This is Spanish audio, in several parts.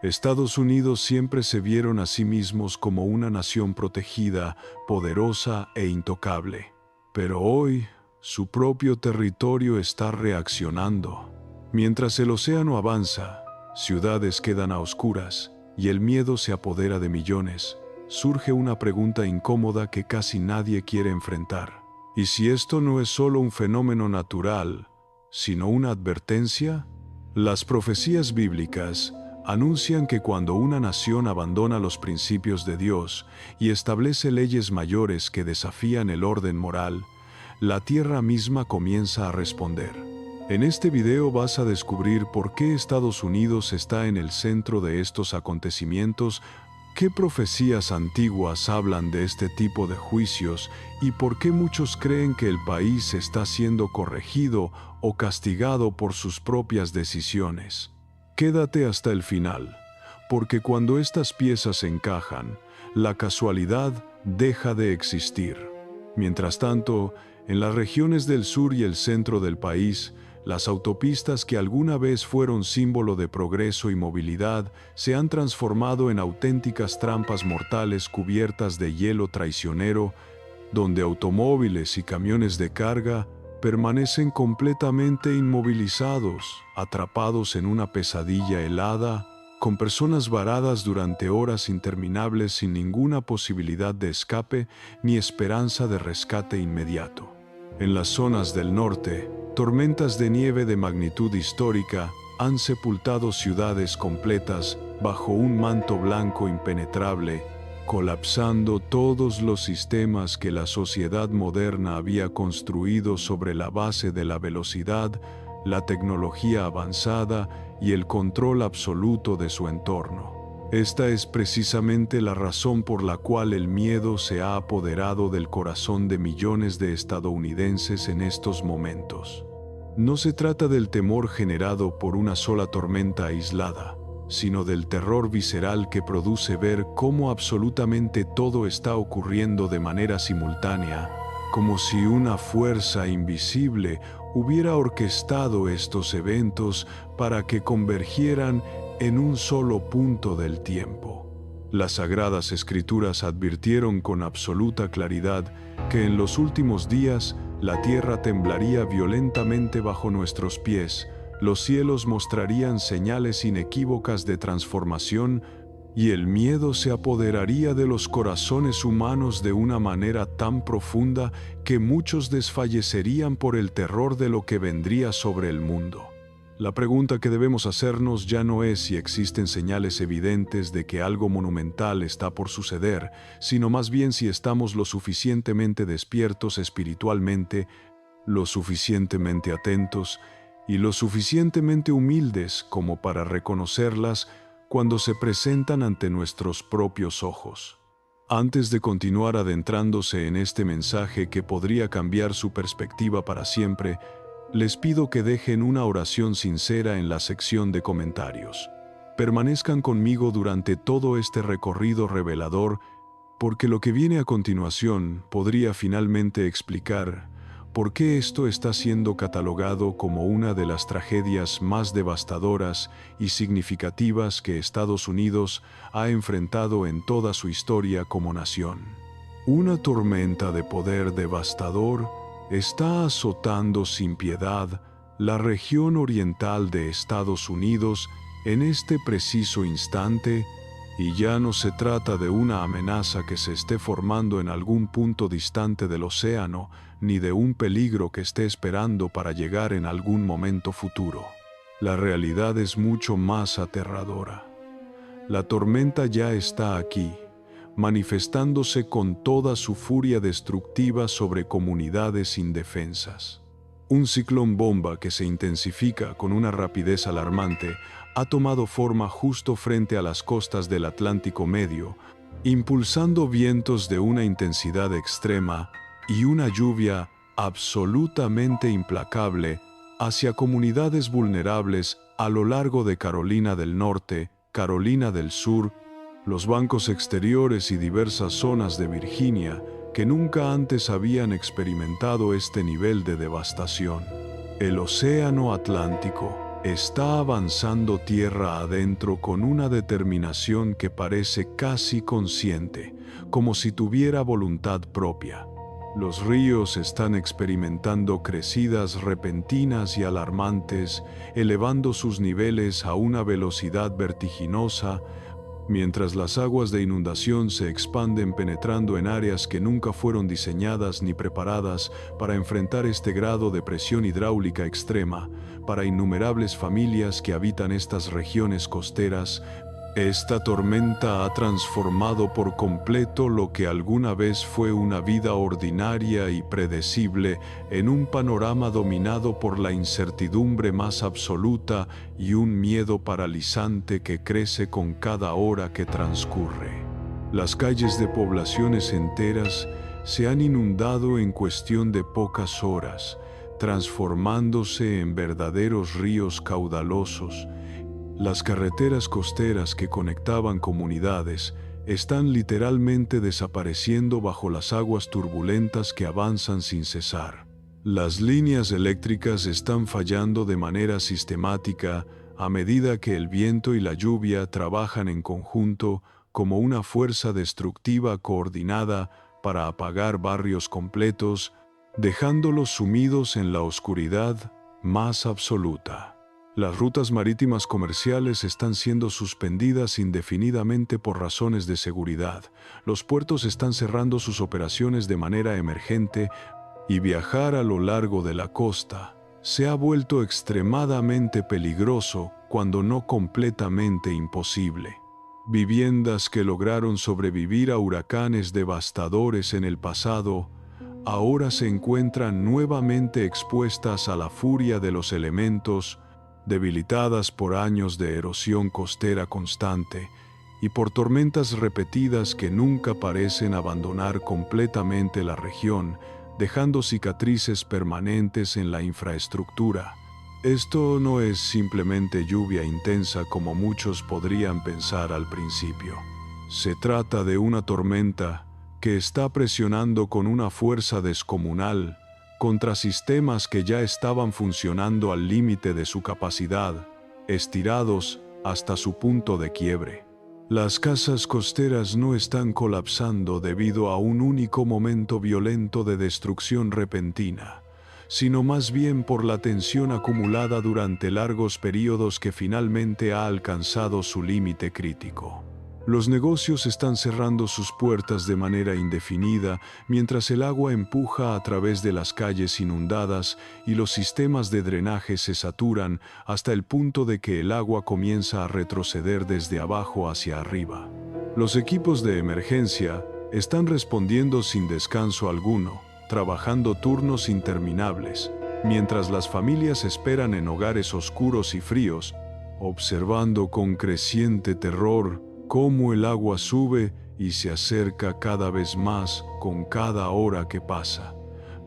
Estados Unidos siempre se vieron a sí mismos como una nación protegida, poderosa e intocable. Pero hoy, su propio territorio está reaccionando. Mientras el océano avanza, ciudades quedan a oscuras y el miedo se apodera de millones, surge una pregunta incómoda que casi nadie quiere enfrentar. ¿Y si esto no es solo un fenómeno natural, sino una advertencia? Las profecías bíblicas anuncian que cuando una nación abandona los principios de Dios y establece leyes mayores que desafían el orden moral, la tierra misma comienza a responder. En este video vas a descubrir por qué Estados Unidos está en el centro de estos acontecimientos, qué profecías antiguas hablan de este tipo de juicios y por qué muchos creen que el país está siendo corregido o castigado por sus propias decisiones. Quédate hasta el final, porque cuando estas piezas encajan, la casualidad deja de existir. Mientras tanto, en las regiones del sur y el centro del país, las autopistas que alguna vez fueron símbolo de progreso y movilidad se han transformado en auténticas trampas mortales cubiertas de hielo traicionero, donde automóviles y camiones de carga permanecen completamente inmovilizados, atrapados en una pesadilla helada, con personas varadas durante horas interminables sin ninguna posibilidad de escape ni esperanza de rescate inmediato. En las zonas del norte, tormentas de nieve de magnitud histórica han sepultado ciudades completas bajo un manto blanco impenetrable, colapsando todos los sistemas que la sociedad moderna había construido sobre la base de la velocidad, la tecnología avanzada y el control absoluto de su entorno. Esta es precisamente la razón por la cual el miedo se ha apoderado del corazón de millones de estadounidenses en estos momentos. No se trata del temor generado por una sola tormenta aislada, sino del terror visceral que produce ver cómo absolutamente todo está ocurriendo de manera simultánea, como si una fuerza invisible hubiera orquestado estos eventos para que convergieran en un solo punto del tiempo. Las Sagradas Escrituras advirtieron con absoluta claridad que en los últimos días la tierra temblaría violentamente bajo nuestros pies, los cielos mostrarían señales inequívocas de transformación y el miedo se apoderaría de los corazones humanos de una manera tan profunda que muchos desfallecerían por el terror de lo que vendría sobre el mundo. La pregunta que debemos hacernos ya no es si existen señales evidentes de que algo monumental está por suceder, sino más bien si estamos lo suficientemente despiertos espiritualmente, lo suficientemente atentos y lo suficientemente humildes como para reconocerlas cuando se presentan ante nuestros propios ojos. Antes de continuar adentrándose en este mensaje que podría cambiar su perspectiva para siempre, les pido que dejen una oración sincera en la sección de comentarios. Permanezcan conmigo durante todo este recorrido revelador, porque lo que viene a continuación podría finalmente explicar por qué esto está siendo catalogado como una de las tragedias más devastadoras y significativas que Estados Unidos ha enfrentado en toda su historia como nación. Una tormenta de poder devastador está azotando sin piedad la región oriental de Estados Unidos en este preciso instante, y ya no se trata de una amenaza que se esté formando en algún punto distante del océano, ni de un peligro que esté esperando para llegar en algún momento futuro. La realidad es mucho más aterradora. La tormenta ya está aquí, manifestándose con toda su furia destructiva sobre comunidades indefensas. Un ciclón bomba que se intensifica con una rapidez alarmante ha tomado forma justo frente a las costas del Atlántico Medio, impulsando vientos de una intensidad extrema y una lluvia absolutamente implacable hacia comunidades vulnerables a lo largo de Carolina del Norte, Carolina del Sur, los bancos exteriores y diversas zonas de Virginia que nunca antes habían experimentado este nivel de devastación. El Océano Atlántico, está avanzando tierra adentro con una determinación que parece casi consciente, como si tuviera voluntad propia. Los ríos están experimentando crecidas repentinas y alarmantes, elevando sus niveles a una velocidad vertiginosa, mientras las aguas de inundación se expanden penetrando en áreas que nunca fueron diseñadas ni preparadas para enfrentar este grado de presión hidráulica extrema. Para innumerables familias que habitan estas regiones costeras, esta tormenta ha transformado por completo lo que alguna vez fue una vida ordinaria y predecible en un panorama dominado por la incertidumbre más absoluta y un miedo paralizante que crece con cada hora que transcurre. Las calles de poblaciones enteras se han inundado en cuestión de pocas horas, transformándose en verdaderos ríos caudalosos. Las carreteras costeras que conectaban comunidades están literalmente desapareciendo bajo las aguas turbulentas que avanzan sin cesar. Las líneas eléctricas están fallando de manera sistemática a medida que el viento y la lluvia trabajan en conjunto como una fuerza destructiva coordinada para apagar barrios completos, dejándolos sumidos en la oscuridad más absoluta. Las rutas marítimas comerciales están siendo suspendidas indefinidamente por razones de seguridad. Los puertos están cerrando sus operaciones de manera emergente y viajar a lo largo de la costa se ha vuelto extremadamente peligroso, cuando no completamente imposible. Viviendas que lograron sobrevivir a huracanes devastadores en el pasado ahora se encuentran nuevamente expuestas a la furia de los elementos, debilitadas por años de erosión costera constante y por tormentas repetidas que nunca parecen abandonar completamente la región, dejando cicatrices permanentes en la infraestructura. Esto no es simplemente lluvia intensa como muchos podrían pensar al principio. Se trata de una tormenta que está presionando con una fuerza descomunal contra sistemas que ya estaban funcionando al límite de su capacidad, estirados hasta su punto de quiebre. Las casas costeras no están colapsando debido a un único momento violento de destrucción repentina, sino más bien por la tensión acumulada durante largos periodos que finalmente ha alcanzado su límite crítico. Los negocios están cerrando sus puertas de manera indefinida mientras el agua empuja a través de las calles inundadas y los sistemas de drenaje se saturan hasta el punto de que el agua comienza a retroceder desde abajo hacia arriba. Los equipos de emergencia están respondiendo sin descanso alguno, trabajando turnos interminables, mientras las familias esperan en hogares oscuros y fríos, observando con creciente terror cómo el agua sube y se acerca cada vez más con cada hora que pasa,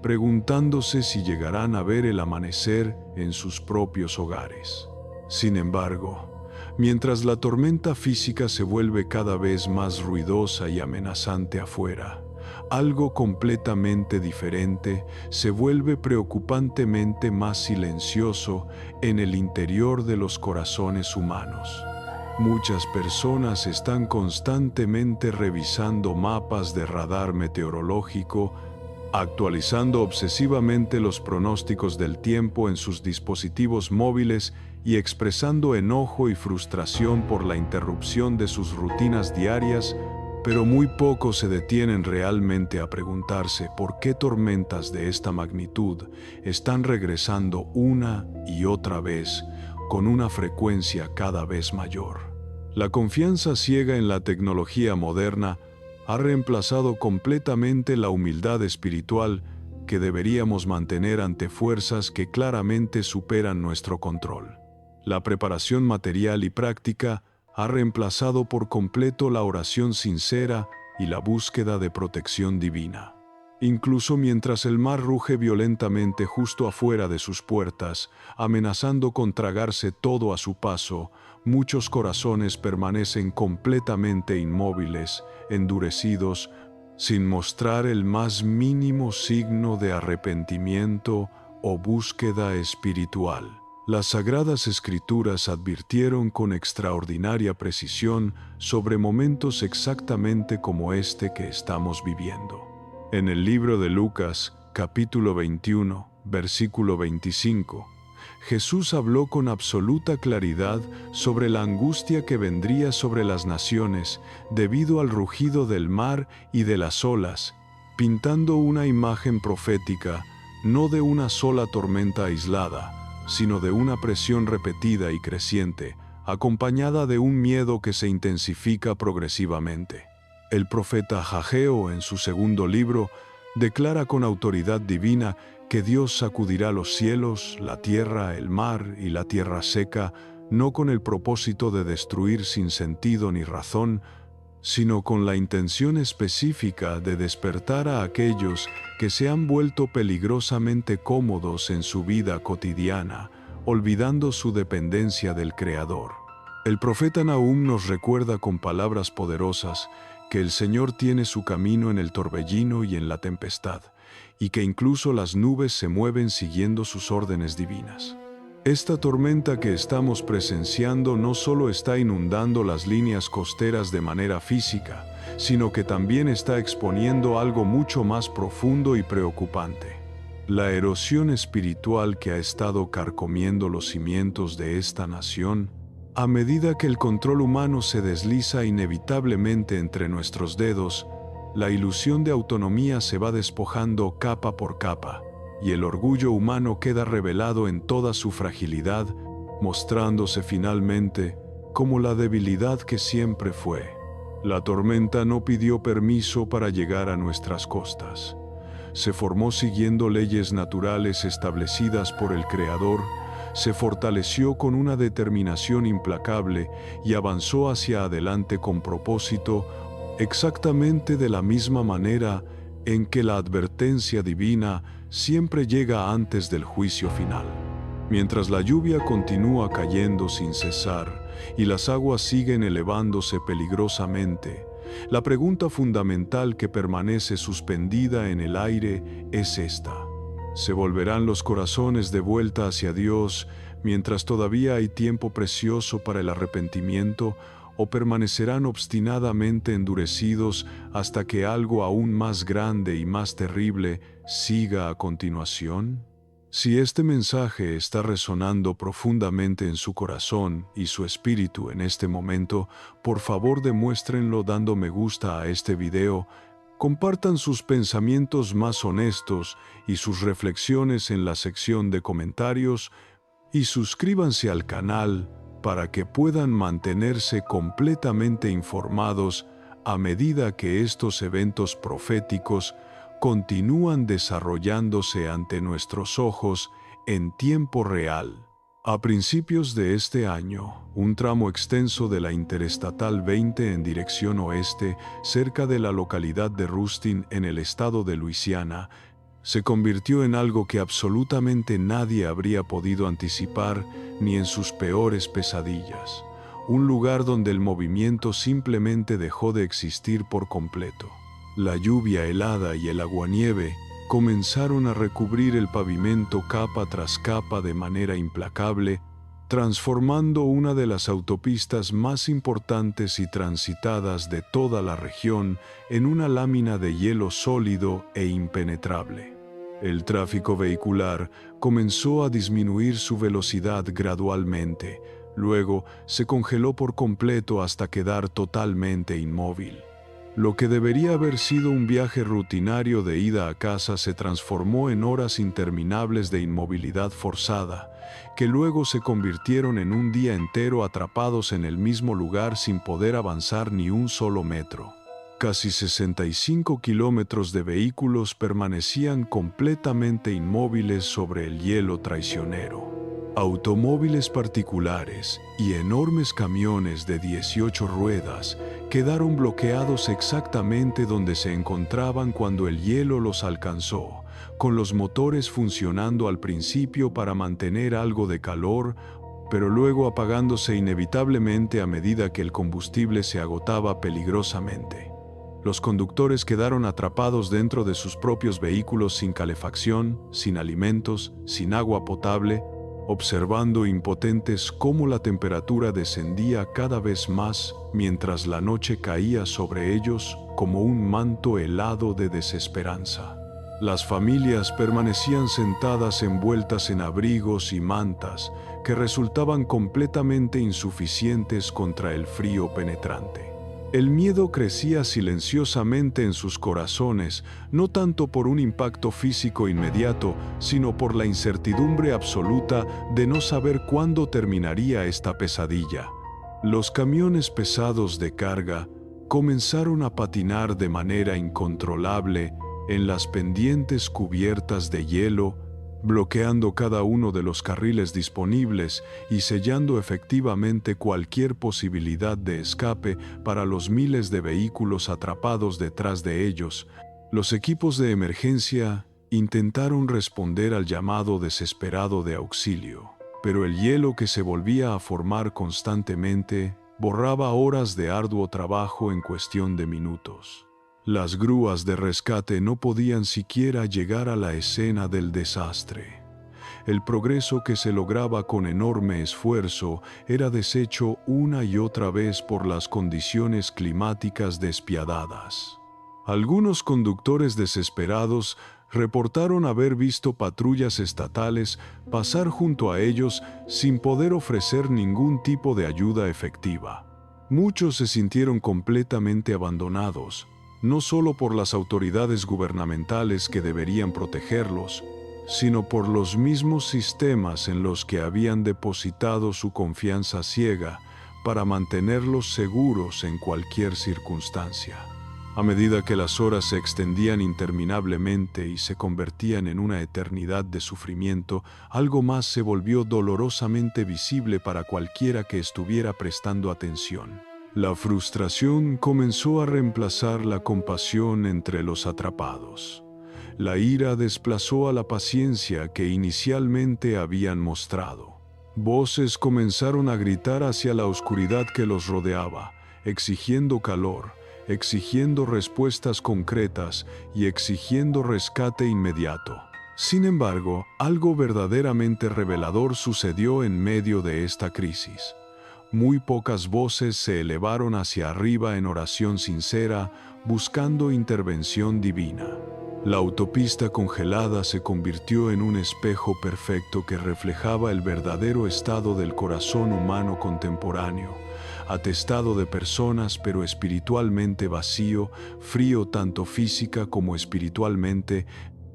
preguntándose si llegarán a ver el amanecer en sus propios hogares. Sin embargo, mientras la tormenta física se vuelve cada vez más ruidosa y amenazante afuera, algo completamente diferente se vuelve preocupantemente más silencioso en el interior de los corazones humanos. Muchas personas están constantemente revisando mapas de radar meteorológico, actualizando obsesivamente los pronósticos del tiempo en sus dispositivos móviles y expresando enojo y frustración por la interrupción de sus rutinas diarias, pero muy pocos se detienen realmente a preguntarse por qué tormentas de esta magnitud están regresando una y otra vez, con una frecuencia cada vez mayor. La confianza ciega en la tecnología moderna ha reemplazado completamente la humildad espiritual que deberíamos mantener ante fuerzas que claramente superan nuestro control. La preparación material y práctica ha reemplazado por completo la oración sincera y la búsqueda de protección divina. Incluso mientras el mar ruge violentamente justo afuera de sus puertas, amenazando con tragarse todo a su paso, muchos corazones permanecen completamente inmóviles, endurecidos, sin mostrar el más mínimo signo de arrepentimiento o búsqueda espiritual. Las Sagradas Escrituras advirtieron con extraordinaria precisión sobre momentos exactamente como este que estamos viviendo. En el libro de Lucas, capítulo 21, versículo 25, Jesús habló con absoluta claridad sobre la angustia que vendría sobre las naciones debido al rugido del mar y de las olas, pintando una imagen profética no de una sola tormenta aislada, sino de una presión repetida y creciente, acompañada de un miedo que se intensifica progresivamente. El profeta Ageo, en su segundo libro, declara con autoridad divina que Dios sacudirá los cielos, la tierra, el mar y la tierra seca, no con el propósito de destruir sin sentido ni razón, sino con la intención específica de despertar a aquellos que se han vuelto peligrosamente cómodos en su vida cotidiana, olvidando su dependencia del Creador. El profeta Nahum nos recuerda con palabras poderosas que el Señor tiene su camino en el torbellino y en la tempestad, y que incluso las nubes se mueven siguiendo sus órdenes divinas. Esta tormenta que estamos presenciando no solo está inundando las líneas costeras de manera física, sino que también está exponiendo algo mucho más profundo y preocupante: la erosión espiritual que ha estado carcomiendo los cimientos de esta nación, a medida que el control humano se desliza inevitablemente entre nuestros dedos. La ilusión de autonomía se va despojando capa por capa, y el orgullo humano queda revelado en toda su fragilidad, mostrándose finalmente como la debilidad que siempre fue. La tormenta no pidió permiso para llegar a nuestras costas. Se formó siguiendo leyes naturales establecidas por el Creador, se fortaleció con una determinación implacable y avanzó hacia adelante con propósito, exactamente de la misma manera en que la advertencia divina siempre llega antes del juicio final. Mientras la lluvia continúa cayendo sin cesar y las aguas siguen elevándose peligrosamente, la pregunta fundamental que permanece suspendida en el aire es esta: ¿se volverán los corazones de vuelta hacia Dios mientras todavía hay tiempo precioso para el arrepentimiento, o permanecerán obstinadamente endurecidos hasta que algo aún más grande y más terrible siga a continuación? Si este mensaje está resonando profundamente en su corazón y su espíritu en este momento, por favor demuéstrenlo dando me gusta a este video, compartan sus pensamientos más honestos y sus reflexiones en la sección de comentarios, y suscríbanse al canal para que puedan mantenerse completamente informados a medida que estos eventos proféticos continúan desarrollándose ante nuestros ojos en tiempo real. A principios de este año, un tramo extenso de la Interestatal 20 en dirección oeste, cerca de la localidad de Rustin en el estado de Luisiana, se convirtió en algo que absolutamente nadie habría podido anticipar ni en sus peores pesadillas. Un lugar donde el movimiento simplemente dejó de existir por completo. La lluvia helada y el aguanieve comenzaron a recubrir el pavimento capa tras capa de manera implacable, transformando una de las autopistas más importantes y transitadas de toda la región en una lámina de hielo sólido e impenetrable. El tráfico vehicular comenzó a disminuir su velocidad gradualmente, luego se congeló por completo hasta quedar totalmente inmóvil. Lo que debería haber sido un viaje rutinario de ida a casa se transformó en horas interminables de inmovilidad forzada, que luego se convirtieron en un día entero atrapados en el mismo lugar sin poder avanzar ni un solo metro. Casi 65 kilómetros de vehículos permanecían completamente inmóviles sobre el hielo traicionero. Automóviles particulares y enormes camiones de 18 ruedas quedaron bloqueados exactamente donde se encontraban cuando el hielo los alcanzó, con los motores funcionando al principio para mantener algo de calor, pero luego apagándose inevitablemente a medida que el combustible se agotaba peligrosamente. Los conductores quedaron atrapados dentro de sus propios vehículos sin calefacción, sin alimentos, sin agua potable, observando impotentes cómo la temperatura descendía cada vez más mientras la noche caía sobre ellos como un manto helado de desesperanza. Las familias permanecían sentadas envueltas en abrigos y mantas que resultaban completamente insuficientes contra el frío penetrante. El miedo crecía silenciosamente en sus corazones, no tanto por un impacto físico inmediato, sino por la incertidumbre absoluta de no saber cuándo terminaría esta pesadilla. Los camiones pesados de carga comenzaron a patinar de manera incontrolable en las pendientes cubiertas de hielo, bloqueando cada uno de los carriles disponibles y sellando efectivamente cualquier posibilidad de escape para los miles de vehículos atrapados detrás de ellos. Los equipos de emergencia intentaron responder al llamado desesperado de auxilio, pero el hielo que se volvía a formar constantemente borraba horas de arduo trabajo en cuestión de minutos. Las grúas de rescate no podían siquiera llegar a la escena del desastre. El progreso que se lograba con enorme esfuerzo era deshecho una y otra vez por las condiciones climáticas despiadadas. Algunos conductores desesperados reportaron haber visto patrullas estatales pasar junto a ellos sin poder ofrecer ningún tipo de ayuda efectiva. Muchos se sintieron completamente abandonados, no solo por las autoridades gubernamentales que deberían protegerlos, sino por los mismos sistemas en los que habían depositado su confianza ciega para mantenerlos seguros en cualquier circunstancia. A medida que las horas se extendían interminablemente y se convertían en una eternidad de sufrimiento, algo más se volvió dolorosamente visible para cualquiera que estuviera prestando atención. La frustración comenzó a reemplazar la compasión entre los atrapados. La ira desplazó a la paciencia que inicialmente habían mostrado. Voces comenzaron a gritar hacia la oscuridad que los rodeaba, exigiendo calor, exigiendo respuestas concretas y exigiendo rescate inmediato. Sin embargo, algo verdaderamente revelador sucedió en medio de esta crisis. Muy pocas voces se elevaron hacia arriba en oración sincera, buscando intervención divina. La autopista congelada se convirtió en un espejo perfecto que reflejaba el verdadero estado del corazón humano contemporáneo, atestado de personas pero espiritualmente vacío, frío tanto física como espiritualmente,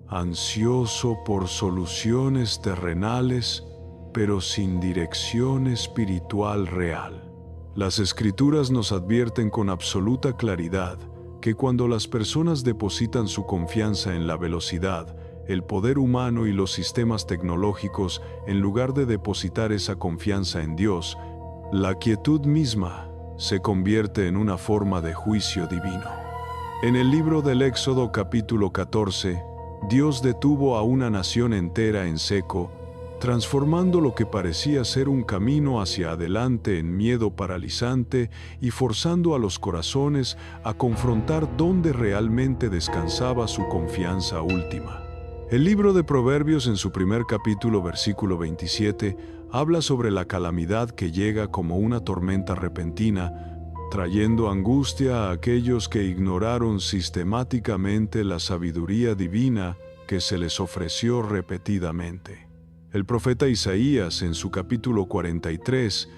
ansioso por soluciones terrenales, pero sin dirección espiritual real. Las Escrituras nos advierten con absoluta claridad que cuando las personas depositan su confianza en la velocidad, el poder humano y los sistemas tecnológicos, en lugar de depositar esa confianza en Dios, la quietud misma se convierte en una forma de juicio divino. En el libro del Éxodo capítulo 14, Dios detuvo a una nación entera en seco, transformando lo que parecía ser un camino hacia adelante en miedo paralizante y forzando a los corazones a confrontar dónde realmente descansaba su confianza última. El libro de Proverbios en su primer capítulo, versículo 27, habla sobre la calamidad que llega como una tormenta repentina, trayendo angustia a aquellos que ignoraron sistemáticamente la sabiduría divina que se les ofreció repetidamente. El profeta Isaías, en su capítulo 43,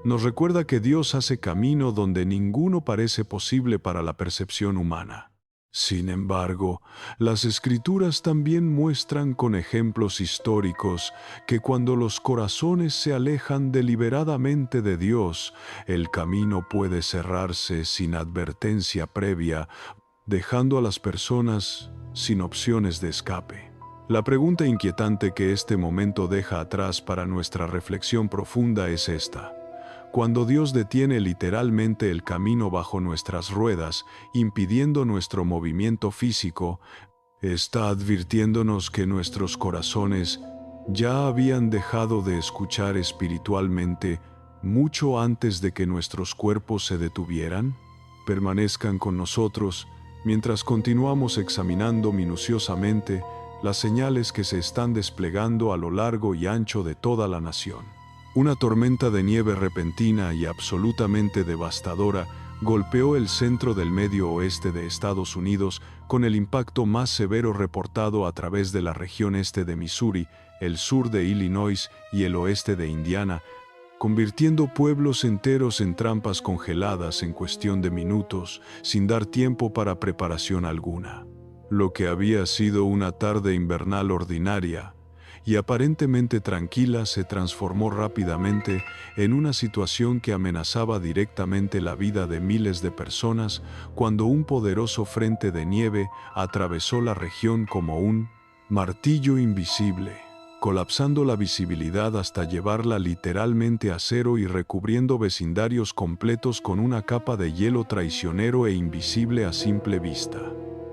nos recuerda que Dios hace camino donde ninguno parece posible para la percepción humana. Sin embargo, las Escrituras también muestran con ejemplos históricos que cuando los corazones se alejan deliberadamente de Dios, el camino puede cerrarse sin advertencia previa, dejando a las personas sin opciones de escape. La pregunta inquietante que este momento deja atrás para nuestra reflexión profunda es esta. Cuando Dios detiene literalmente el camino bajo nuestras ruedas, impidiendo nuestro movimiento físico, está advirtiéndonos que nuestros corazones ya habían dejado de escuchar espiritualmente mucho antes de que nuestros cuerpos se detuvieran. Permanezcan con nosotros mientras continuamos examinando minuciosamente las señales que se están desplegando a lo largo y ancho de toda la nación. Una tormenta de nieve repentina y absolutamente devastadora golpeó el centro del medio oeste de Estados Unidos con el impacto más severo reportado a través de la región este de Missouri, el sur de Illinois y el oeste de Indiana, convirtiendo pueblos enteros en trampas congeladas en cuestión de minutos, sin dar tiempo para preparación alguna. Lo que había sido una tarde invernal ordinaria y aparentemente tranquila se transformó rápidamente en una situación que amenazaba directamente la vida de miles de personas cuando un poderoso frente de nieve atravesó la región como un martillo invisible, colapsando la visibilidad hasta llevarla literalmente a cero y recubriendo vecindarios completos con una capa de hielo traicionero e invisible a simple vista.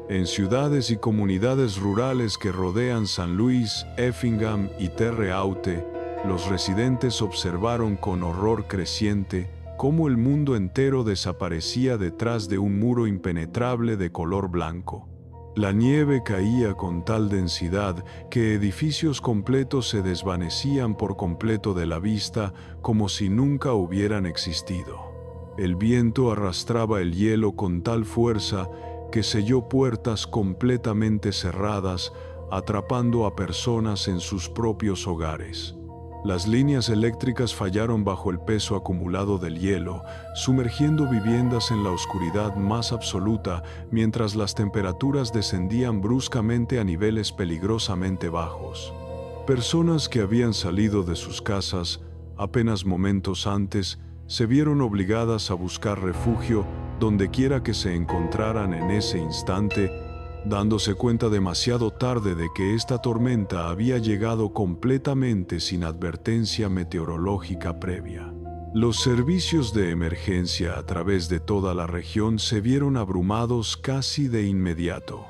En ciudades y comunidades rurales que rodean San Luis, Effingham y Terre Haute, los residentes observaron con horror creciente cómo el mundo entero desaparecía detrás de un muro impenetrable de color blanco. La nieve caía con tal densidad que edificios completos se desvanecían por completo de la vista como si nunca hubieran existido. El viento arrastraba el hielo con tal fuerza que selló puertas completamente cerradas, atrapando a personas en sus propios hogares. Las líneas eléctricas fallaron bajo el peso acumulado del hielo, sumergiendo viviendas en la oscuridad más absoluta mientras las temperaturas descendían bruscamente a niveles peligrosamente bajos. Personas que habían salido de sus casas apenas momentos antes se vieron obligadas a buscar refugio donde quiera que se encontraran en ese instante, dándose cuenta demasiado tarde de que esta tormenta había llegado completamente sin advertencia meteorológica previa. Los servicios de emergencia a través de toda la región se vieron abrumados casi de inmediato.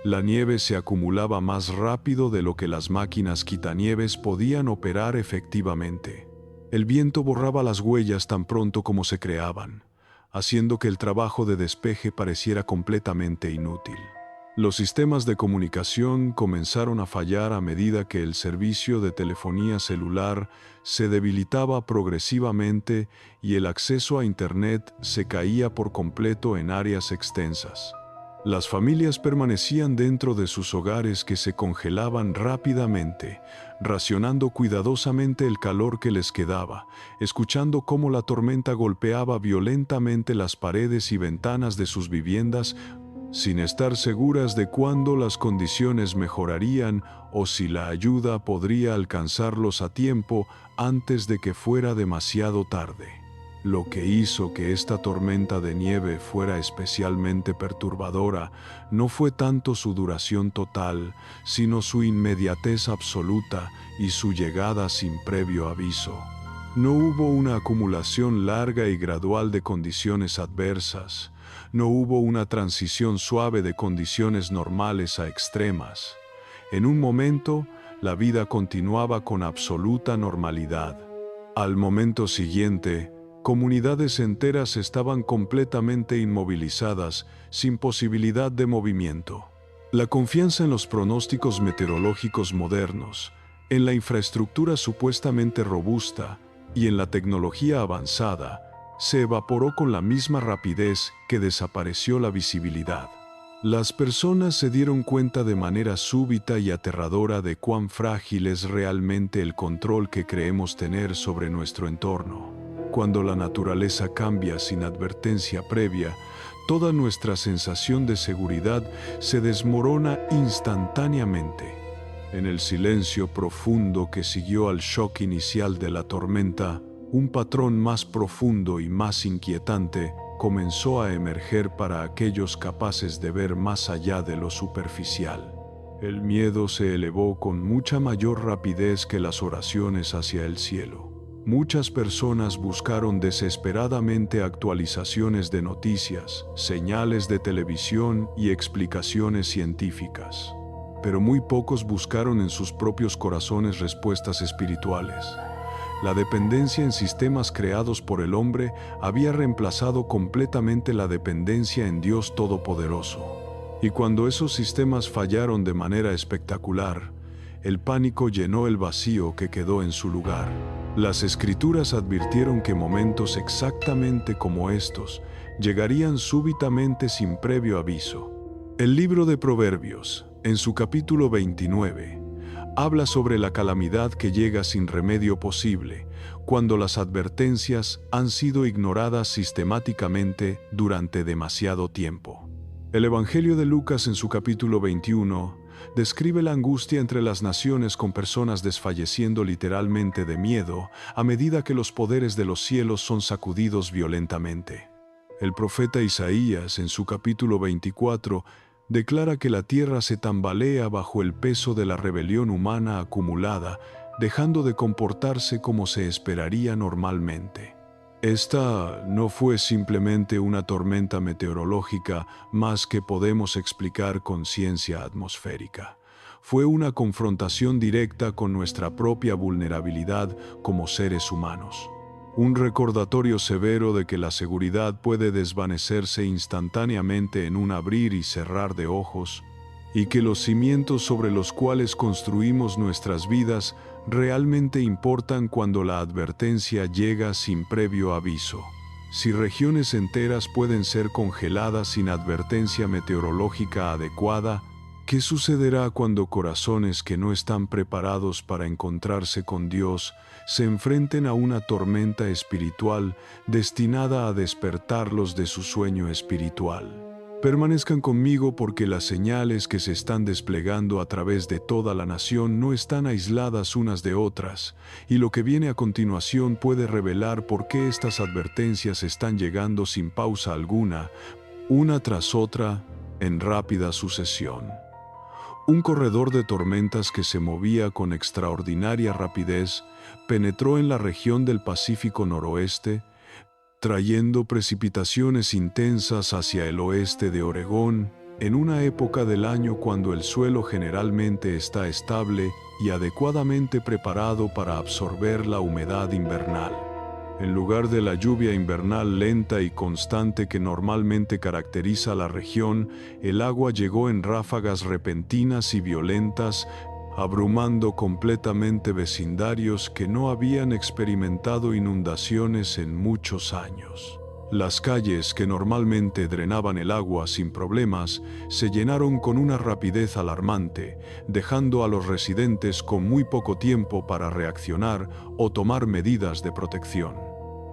La nieve se acumulaba más rápido de lo que las máquinas quitanieves podían operar efectivamente. El viento borraba las huellas tan pronto como se creaban, haciendo que el trabajo de despeje pareciera completamente inútil. Los sistemas de comunicación comenzaron a fallar a medida que el servicio de telefonía celular se debilitaba progresivamente y el acceso a Internet se caía por completo en áreas extensas. Las familias permanecían dentro de sus hogares que se congelaban rápidamente, racionando cuidadosamente el calor que les quedaba, escuchando cómo la tormenta golpeaba violentamente las paredes y ventanas de sus viviendas, sin estar seguras de cuándo las condiciones mejorarían o si la ayuda podría alcanzarlos a tiempo antes de que fuera demasiado tarde. Lo que hizo que esta tormenta de nieve fuera especialmente perturbadora no fue tanto su duración total, sino su inmediatez absoluta y su llegada sin previo aviso. No hubo una acumulación larga y gradual de condiciones adversas. No hubo una transición suave de condiciones normales a extremas. En un momento, la vida continuaba con absoluta normalidad. Al momento siguiente, comunidades enteras estaban completamente inmovilizadas, sin posibilidad de movimiento. La confianza en los pronósticos meteorológicos modernos, en la infraestructura supuestamente robusta y en la tecnología avanzada, se evaporó con la misma rapidez que desapareció la visibilidad. Las personas se dieron cuenta de manera súbita y aterradora de cuán frágil es realmente el control que creemos tener sobre nuestro entorno. Cuando la naturaleza cambia sin advertencia previa, toda nuestra sensación de seguridad se desmorona instantáneamente. En el silencio profundo que siguió al shock inicial de la tormenta, un patrón más profundo y más inquietante comenzó a emerger para aquellos capaces de ver más allá de lo superficial. El miedo se elevó con mucha mayor rapidez que las oraciones hacia el cielo. Muchas personas buscaron desesperadamente actualizaciones de noticias, señales de televisión y explicaciones científicas. Pero muy pocos buscaron en sus propios corazones respuestas espirituales. La dependencia en sistemas creados por el hombre había reemplazado completamente la dependencia en Dios Todopoderoso. Y cuando esos sistemas fallaron de manera espectacular, el pánico llenó el vacío que quedó en su lugar. Las Escrituras advirtieron que momentos exactamente como estos llegarían súbitamente sin previo aviso. El libro de Proverbios, en su capítulo 29, habla sobre la calamidad que llega sin remedio posible, cuando las advertencias han sido ignoradas sistemáticamente durante demasiado tiempo. El Evangelio de Lucas, en su capítulo 21, describe la angustia entre las naciones, con personas desfalleciendo literalmente de miedo a medida que los poderes de los cielos son sacudidos violentamente. El profeta Isaías, en su capítulo 24, declara que la tierra se tambalea bajo el peso de la rebelión humana acumulada, dejando de comportarse como se esperaría normalmente. Esta no fue simplemente una tormenta meteorológica más que podemos explicar con ciencia atmosférica. Fue una confrontación directa con nuestra propia vulnerabilidad como seres humanos. Un recordatorio severo de que la seguridad puede desvanecerse instantáneamente en un abrir y cerrar de ojos, y que los cimientos sobre los cuales construimos nuestras vidas realmente importan cuando la advertencia llega sin previo aviso. Si regiones enteras pueden ser congeladas sin advertencia meteorológica adecuada, ¿qué sucederá cuando corazones que no están preparados para encontrarse con Dios se enfrenten a una tormenta espiritual destinada a despertarlos de su sueño espiritual? Permanezcan conmigo, porque las señales que se están desplegando a través de toda la nación no están aisladas unas de otras, y lo que viene a continuación puede revelar por qué estas advertencias están llegando sin pausa alguna, una tras otra, en rápida sucesión. Un corredor de tormentas que se movía con extraordinaria rapidez penetró en la región del Pacífico Noroeste, trayendo precipitaciones intensas hacia el oeste de Oregón, en una época del año cuando el suelo generalmente está estable y adecuadamente preparado para absorber la humedad invernal. En lugar de la lluvia invernal lenta y constante que normalmente caracteriza la región, el agua llegó en ráfagas repentinas y violentas, abrumando completamente vecindarios que no habían experimentado inundaciones en muchos años. Las calles, que normalmente drenaban el agua sin problemas, se llenaron con una rapidez alarmante, dejando a los residentes con muy poco tiempo para reaccionar o tomar medidas de protección.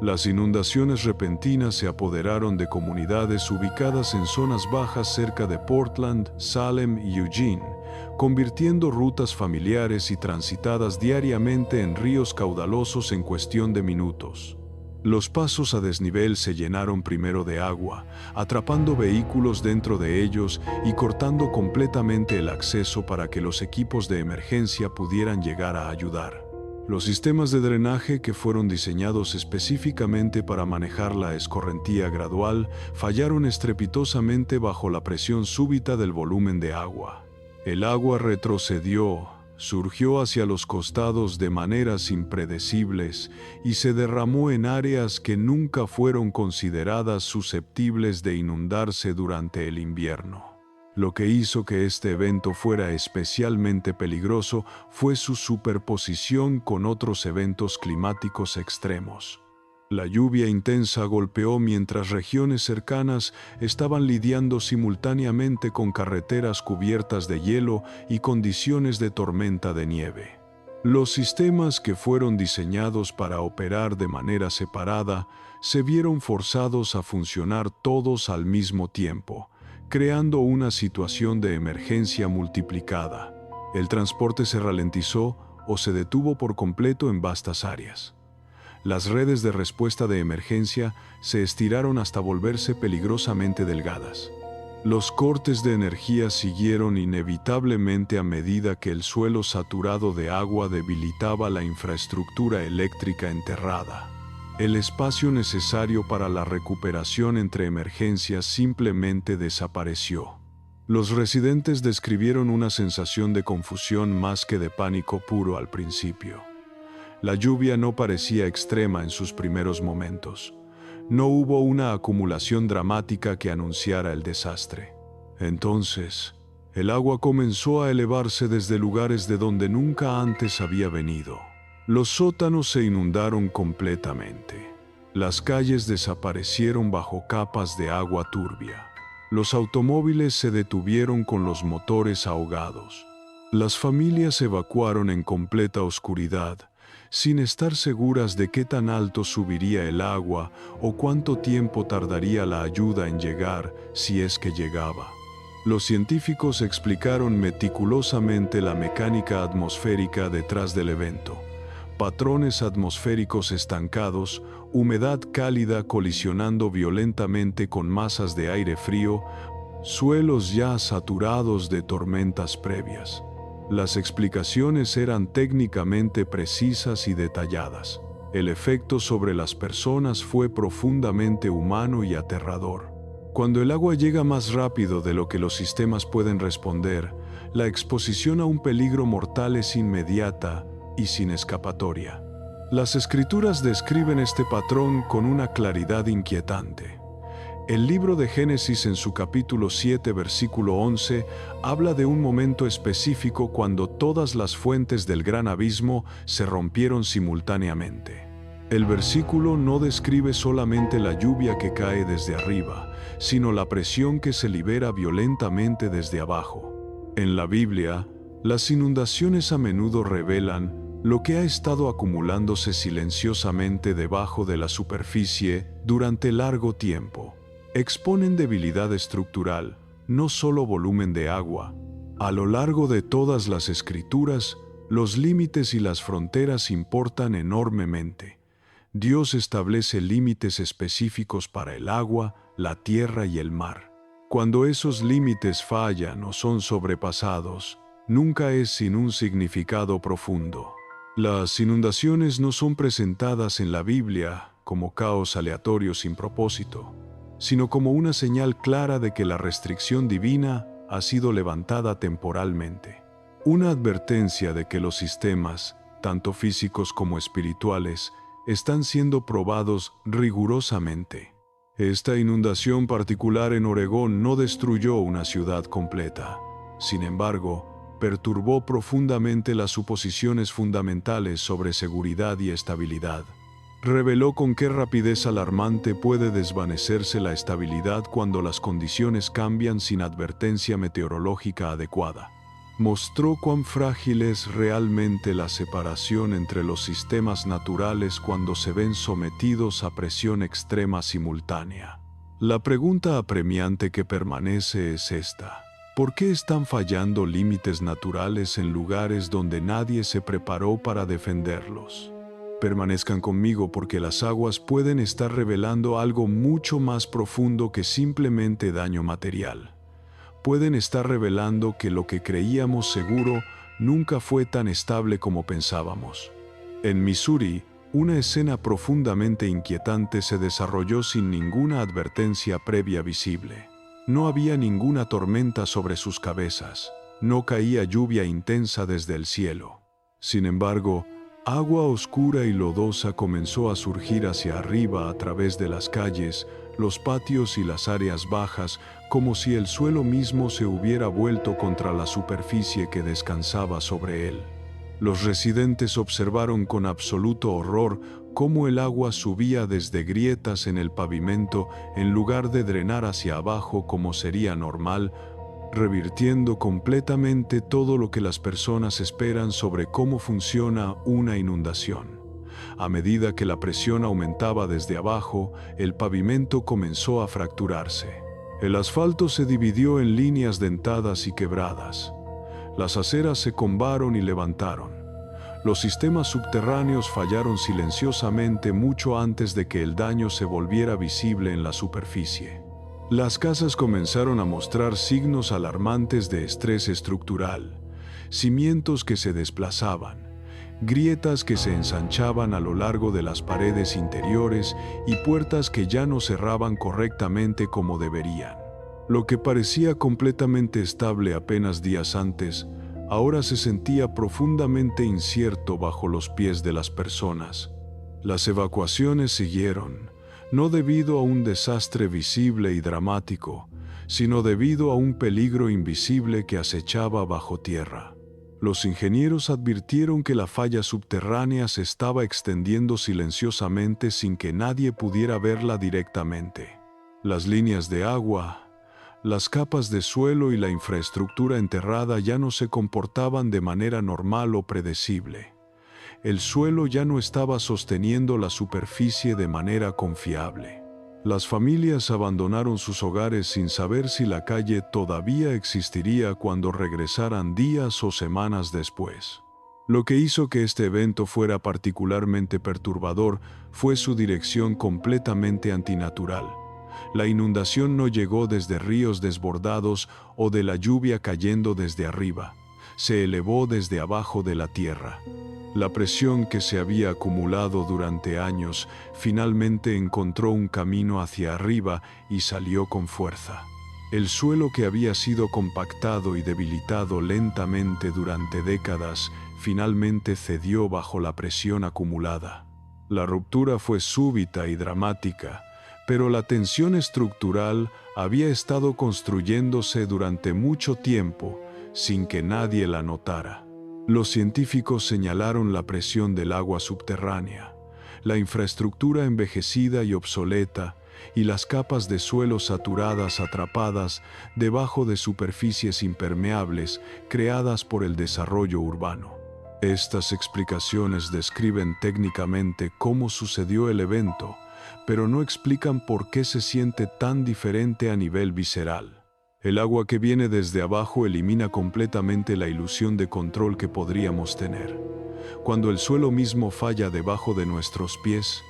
Las inundaciones repentinas se apoderaron de comunidades ubicadas en zonas bajas cerca de Portland, Salem y Eugene, convirtiendo rutas familiares y transitadas diariamente en ríos caudalosos en cuestión de minutos. Los pasos a desnivel se llenaron primero de agua, atrapando vehículos dentro de ellos y cortando completamente el acceso para que los equipos de emergencia pudieran llegar a ayudar. Los sistemas de drenaje, que fueron diseñados específicamente para manejar la escorrentía gradual, fallaron estrepitosamente bajo la presión súbita del volumen de agua. El agua retrocedió, surgió hacia los costados de maneras impredecibles y se derramó en áreas que nunca fueron consideradas susceptibles de inundarse durante el invierno. Lo que hizo que este evento fuera especialmente peligroso fue su superposición con otros eventos climáticos extremos. La lluvia intensa golpeó mientras regiones cercanas estaban lidiando simultáneamente con carreteras cubiertas de hielo y condiciones de tormenta de nieve. Los sistemas, que fueron diseñados para operar de manera separada, se vieron forzados a funcionar todos al mismo tiempo, creando una situación de emergencia multiplicada. El transporte se ralentizó o se detuvo por completo en vastas áreas. Las redes de respuesta de emergencia se estiraron hasta volverse peligrosamente delgadas. Los cortes de energía siguieron inevitablemente a medida que el suelo saturado de agua debilitaba la infraestructura eléctrica enterrada. El espacio necesario para la recuperación entre emergencias simplemente desapareció. Los residentes describieron una sensación de confusión más que de pánico puro al principio. La lluvia no parecía extrema en sus primeros momentos. No hubo una acumulación dramática que anunciara el desastre. Entonces, el agua comenzó a elevarse desde lugares de donde nunca antes había venido. Los sótanos se inundaron completamente. Las calles desaparecieron bajo capas de agua turbia. Los automóviles se detuvieron con los motores ahogados. Las familias evacuaron en completa oscuridad, sin estar seguras de qué tan alto subiría el agua o cuánto tiempo tardaría la ayuda en llegar, si es que llegaba. Los científicos explicaron meticulosamente la mecánica atmosférica detrás del evento. Patrones atmosféricos estancados, humedad cálida colisionando violentamente con masas de aire frío, suelos ya saturados de tormentas previas. Las explicaciones eran técnicamente precisas y detalladas. El efecto sobre las personas fue profundamente humano y aterrador. Cuando el agua llega más rápido de lo que los sistemas pueden responder, la exposición a un peligro mortal es inmediata y sin escapatoria. Las Escrituras describen este patrón con una claridad inquietante. El libro de Génesis en su capítulo 7, versículo 11, habla de un momento específico cuando todas las fuentes del gran abismo se rompieron simultáneamente. El versículo no describe solamente la lluvia que cae desde arriba, sino la presión que se libera violentamente desde abajo. En la Biblia, las inundaciones a menudo revelan lo que ha estado acumulándose silenciosamente debajo de la superficie durante largo tiempo. Exponen debilidad estructural, no solo volumen de agua. A lo largo de todas las Escrituras, los límites y las fronteras importan enormemente. Dios establece límites específicos para el agua, la tierra y el mar. Cuando esos límites fallan o son sobrepasados, nunca es sin un significado profundo. Las inundaciones no son presentadas en la Biblia como caos aleatorio sin propósito, sino como una señal clara de que la restricción divina ha sido levantada temporalmente. Una advertencia de que los sistemas, tanto físicos como espirituales, están siendo probados rigurosamente. Esta inundación particular en Oregón no destruyó una ciudad completa. Sin embargo, perturbó profundamente las suposiciones fundamentales sobre seguridad y estabilidad. Reveló con qué rapidez alarmante puede desvanecerse la estabilidad cuando las condiciones cambian sin advertencia meteorológica adecuada. Mostró cuán frágil es realmente la separación entre los sistemas naturales cuando se ven sometidos a presión extrema simultánea. La pregunta apremiante que permanece es esta: ¿por qué están fallando límites naturales en lugares donde nadie se preparó para defenderlos? Permanezcan conmigo porque las aguas pueden estar revelando algo mucho más profundo que simplemente daño material. Pueden estar revelando que lo que creíamos seguro nunca fue tan estable como pensábamos. En Missouri, una escena profundamente inquietante se desarrolló sin ninguna advertencia previa visible. No había ninguna tormenta sobre sus cabezas, no caía lluvia intensa desde el cielo. Sin embargo, agua oscura y lodosa comenzó a surgir hacia arriba a través de las calles, los patios y las áreas bajas, como si el suelo mismo se hubiera vuelto contra la superficie que descansaba sobre él. Los residentes observaron con absoluto horror cómo el agua subía desde grietas en el pavimento en lugar de drenar hacia abajo como sería normal, revirtiendo completamente todo lo que las personas esperan sobre cómo funciona una inundación. A medida que la presión aumentaba desde abajo, el pavimento comenzó a fracturarse. El asfalto se dividió en líneas dentadas y quebradas. Las aceras se combaron y levantaron. Los sistemas subterráneos fallaron silenciosamente mucho antes de que el daño se volviera visible en la superficie. Las casas comenzaron a mostrar signos alarmantes de estrés estructural, cimientos que se desplazaban, grietas que se ensanchaban a lo largo de las paredes interiores y puertas que ya no cerraban correctamente como deberían. Lo que parecía completamente estable apenas días antes, ahora se sentía profundamente incierto bajo los pies de las personas. Las evacuaciones siguieron, no debido a un desastre visible y dramático, sino debido a un peligro invisible que acechaba bajo tierra. Los ingenieros advirtieron que la falla subterránea se estaba extendiendo silenciosamente sin que nadie pudiera verla directamente. Las líneas de agua, las capas de suelo y la infraestructura enterrada ya no se comportaban de manera normal o predecible. El suelo ya no estaba sosteniendo la superficie de manera confiable. Las familias abandonaron sus hogares sin saber si la calle todavía existiría cuando regresaran días o semanas después. Lo que hizo que este evento fuera particularmente perturbador fue su dirección completamente antinatural. La inundación no llegó desde ríos desbordados o de la lluvia cayendo desde arriba. Se elevó desde abajo de la tierra. La presión que se había acumulado durante años finalmente encontró un camino hacia arriba y salió con fuerza. El suelo que había sido compactado y debilitado lentamente durante décadas finalmente cedió bajo la presión acumulada. La ruptura fue súbita y dramática, pero la tensión estructural había estado construyéndose durante mucho tiempo sin que nadie la notara. Los científicos señalaron la presión del agua subterránea, la infraestructura envejecida y obsoleta, y las capas de suelo saturadas atrapadas debajo de superficies impermeables creadas por el desarrollo urbano. Estas explicaciones describen técnicamente cómo sucedió el evento, pero no explican por qué se siente tan diferente a nivel visceral. El agua que viene desde abajo elimina completamente la ilusión de control que podríamos tener. Cuando el suelo mismo falla debajo de nuestros pies,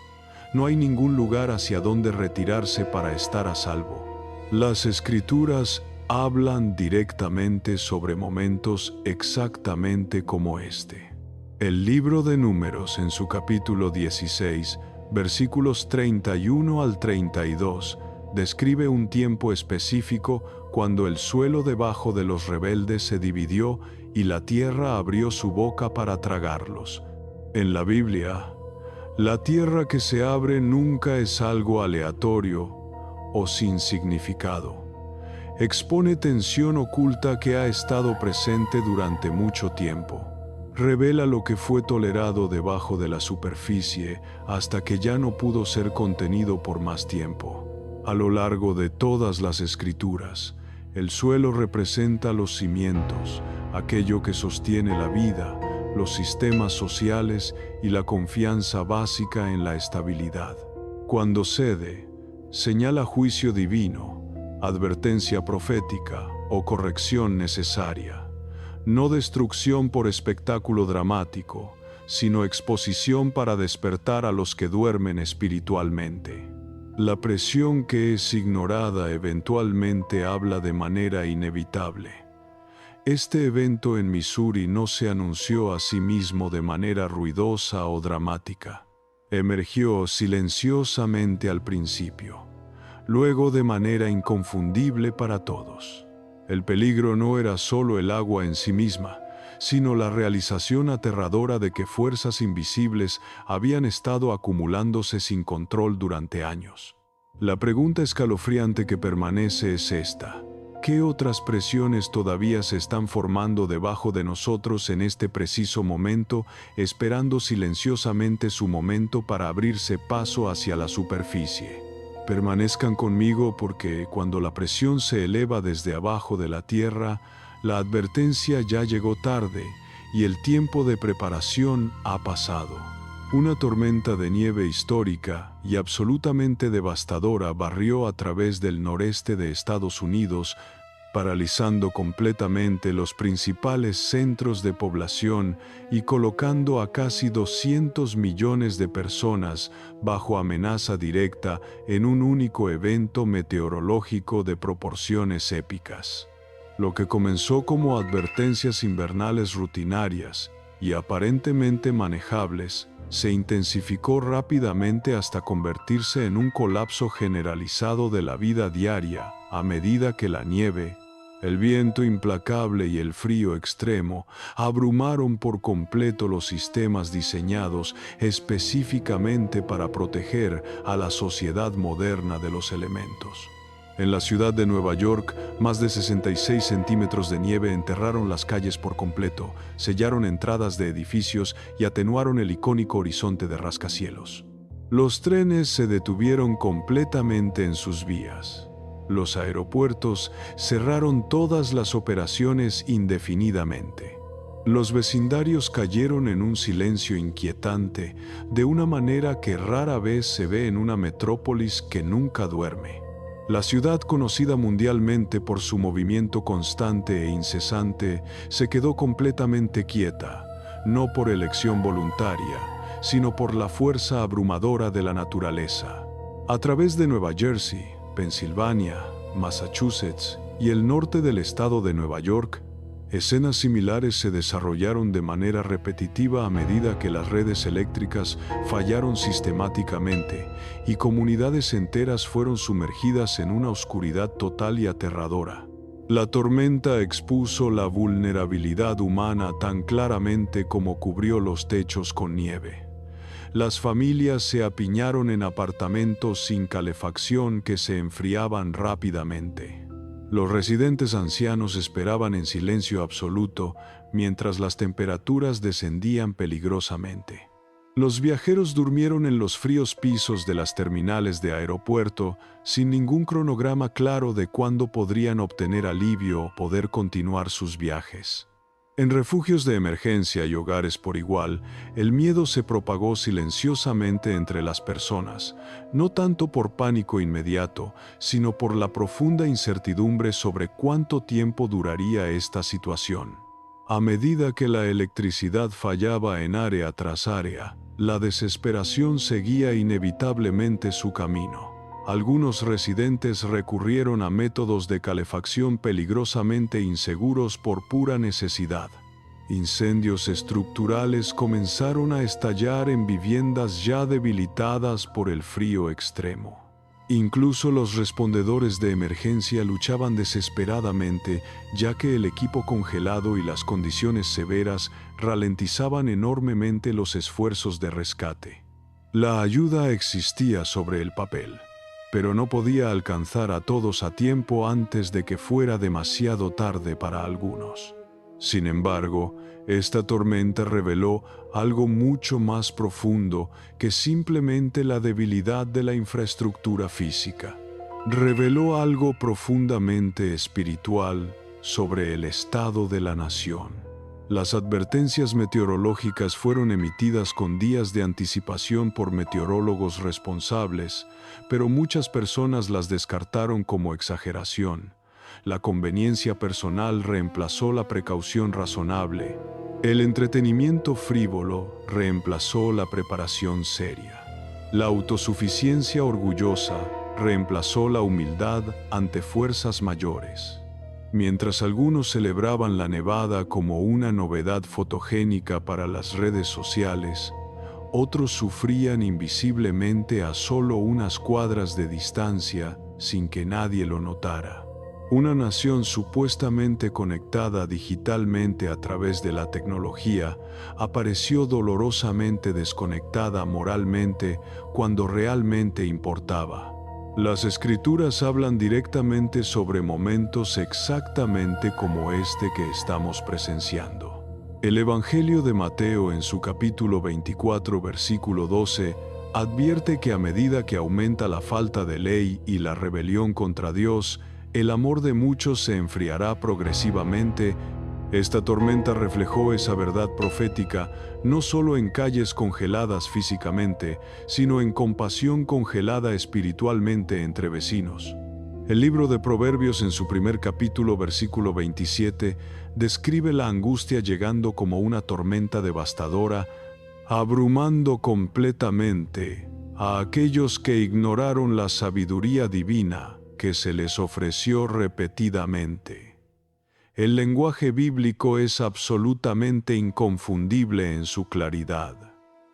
no hay ningún lugar hacia donde retirarse para estar a salvo. Las Escrituras hablan directamente sobre momentos exactamente como este. El libro de Números, en su capítulo 16, versículos 31 al 32, describe un tiempo específico cuando el suelo debajo de los rebeldes se dividió y la tierra abrió su boca para tragarlos. En la Biblia, la tierra que se abre nunca es algo aleatorio o sin significado. Expone tensión oculta que ha estado presente durante mucho tiempo. Revela lo que fue tolerado debajo de la superficie hasta que ya no pudo ser contenido por más tiempo. A lo largo de todas las Escrituras, el suelo representa los cimientos, aquello que sostiene la vida, los sistemas sociales y la confianza básica en la estabilidad. Cuando cede, señala juicio divino, advertencia profética o corrección necesaria. No destrucción por espectáculo dramático, sino exposición para despertar a los que duermen espiritualmente. La presión que es ignorada eventualmente habla de manera inevitable. Este evento en Missouri no se anunció a sí mismo de manera ruidosa o dramática. Emergió silenciosamente al principio, luego de manera inconfundible para todos. El peligro no era solo el agua en sí misma, sino la realización aterradora de que fuerzas invisibles habían estado acumulándose sin control durante años. La pregunta escalofriante que permanece es esta: ¿qué otras presiones todavía se están formando debajo de nosotros en este preciso momento, esperando silenciosamente su momento para abrirse paso hacia la superficie? Permanezcan conmigo porque cuando la presión se eleva desde abajo de la tierra, la advertencia ya llegó tarde y el tiempo de preparación ha pasado. Una tormenta de nieve histórica y absolutamente devastadora barrió a través del noreste de Estados Unidos, paralizando completamente los principales centros de población y colocando a casi 200 millones de personas bajo amenaza directa en un único evento meteorológico de proporciones épicas. Lo que comenzó como advertencias invernales rutinarias y aparentemente manejables, se intensificó rápidamente hasta convertirse en un colapso generalizado de la vida diaria, a medida que la nieve, el viento implacable y el frío extremo abrumaron por completo los sistemas diseñados específicamente para proteger a la sociedad moderna de los elementos. En la ciudad de Nueva York, más de 66 centímetros de nieve enterraron las calles por completo, sellaron entradas de edificios y atenuaron el icónico horizonte de rascacielos. Los trenes se detuvieron completamente en sus vías. Los aeropuertos cerraron todas las operaciones indefinidamente. Los vecindarios cayeron en un silencio inquietante, de una manera que rara vez se ve en una metrópolis que nunca duerme. La ciudad, conocida mundialmente por su movimiento constante e incesante, se quedó completamente quieta, no por elección voluntaria, sino por la fuerza abrumadora de la naturaleza. A través de Nueva Jersey, Pensilvania, Massachusetts y el norte del estado de Nueva York, escenas similares se desarrollaron de manera repetitiva a medida que las redes eléctricas fallaron sistemáticamente y comunidades enteras fueron sumergidas en una oscuridad total y aterradora. La tormenta expuso la vulnerabilidad humana tan claramente como cubrió los techos con nieve. Las familias se apiñaron en apartamentos sin calefacción que se enfriaban rápidamente. Los residentes ancianos esperaban en silencio absoluto mientras las temperaturas descendían peligrosamente. Los viajeros durmieron en los fríos pisos de las terminales de aeropuerto sin ningún cronograma claro de cuándo podrían obtener alivio o poder continuar sus viajes. En refugios de emergencia y hogares por igual, el miedo se propagó silenciosamente entre las personas, no tanto por pánico inmediato, sino por la profunda incertidumbre sobre cuánto tiempo duraría esta situación. A medida que la electricidad fallaba en área tras área, la desesperación seguía inevitablemente su camino. Algunos residentes recurrieron a métodos de calefacción peligrosamente inseguros por pura necesidad. Incendios estructurales comenzaron a estallar en viviendas ya debilitadas por el frío extremo. Incluso los respondedores de emergencia luchaban desesperadamente, ya que el equipo congelado y las condiciones severas ralentizaban enormemente los esfuerzos de rescate. La ayuda existía sobre el papel, pero no podía alcanzar a todos a tiempo antes de que fuera demasiado tarde para algunos. Sin embargo, esta tormenta reveló algo mucho más profundo que simplemente la debilidad de la infraestructura física. Reveló algo profundamente espiritual sobre el estado de la nación. Las advertencias meteorológicas fueron emitidas con días de anticipación por meteorólogos responsables, pero muchas personas las descartaron como exageración. La conveniencia personal reemplazó la precaución razonable. El entretenimiento frívolo reemplazó la preparación seria. La autosuficiencia orgullosa reemplazó la humildad ante fuerzas mayores. Mientras algunos celebraban la nevada como una novedad fotogénica para las redes sociales, otros sufrían invisiblemente a solo unas cuadras de distancia sin que nadie lo notara. Una nación supuestamente conectada digitalmente a través de la tecnología apareció dolorosamente desconectada moralmente cuando realmente importaba. Las Escrituras hablan directamente sobre momentos exactamente como este que estamos presenciando. El Evangelio de Mateo, en su capítulo 24, versículo 12, advierte que a medida que aumenta la falta de ley y la rebelión contra Dios, el amor de muchos se enfriará progresivamente. Esta tormenta reflejó esa verdad profética no solo en calles congeladas físicamente, sino en compasión congelada espiritualmente entre vecinos. El libro de Proverbios, en su primer capítulo, versículo 27, describe la angustia llegando como una tormenta devastadora, abrumando completamente a aquellos que ignoraron la sabiduría divina que se les ofreció repetidamente. El lenguaje bíblico es absolutamente inconfundible en su claridad.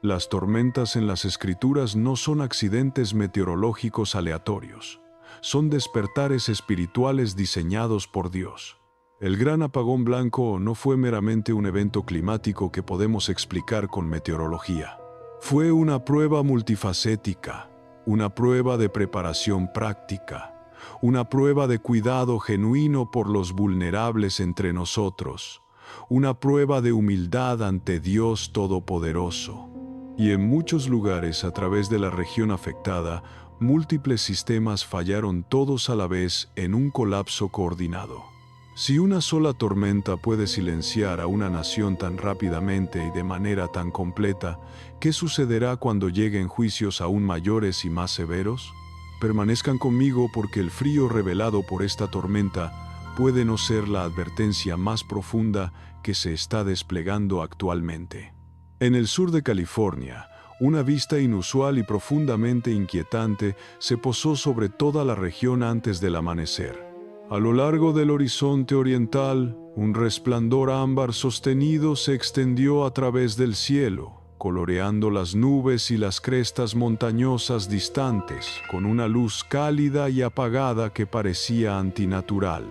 Las tormentas en las Escrituras no son accidentes meteorológicos aleatorios, son despertares espirituales diseñados por Dios. El gran apagón blanco no fue meramente un evento climático que podemos explicar con meteorología. Fue una prueba multifacética, una prueba de preparación práctica, una prueba de cuidado genuino por los vulnerables entre nosotros, una prueba de humildad ante Dios Todopoderoso. Y en muchos lugares a través de la región afectada, múltiples sistemas fallaron todos a la vez en un colapso coordinado. Si una sola tormenta puede silenciar a una nación tan rápidamente y de manera tan completa, ¿qué sucederá cuando lleguen juicios aún mayores y más severos? Permanezcan conmigo porque el frío revelado por esta tormenta puede no ser la advertencia más profunda que se está desplegando actualmente. En el sur de California, una vista inusual y profundamente inquietante se posó sobre toda la región antes del amanecer. A lo largo del horizonte oriental, un resplandor ámbar sostenido se extendió a través del cielo, coloreando las nubes y las crestas montañosas distantes, con una luz cálida y apagada que parecía antinatural.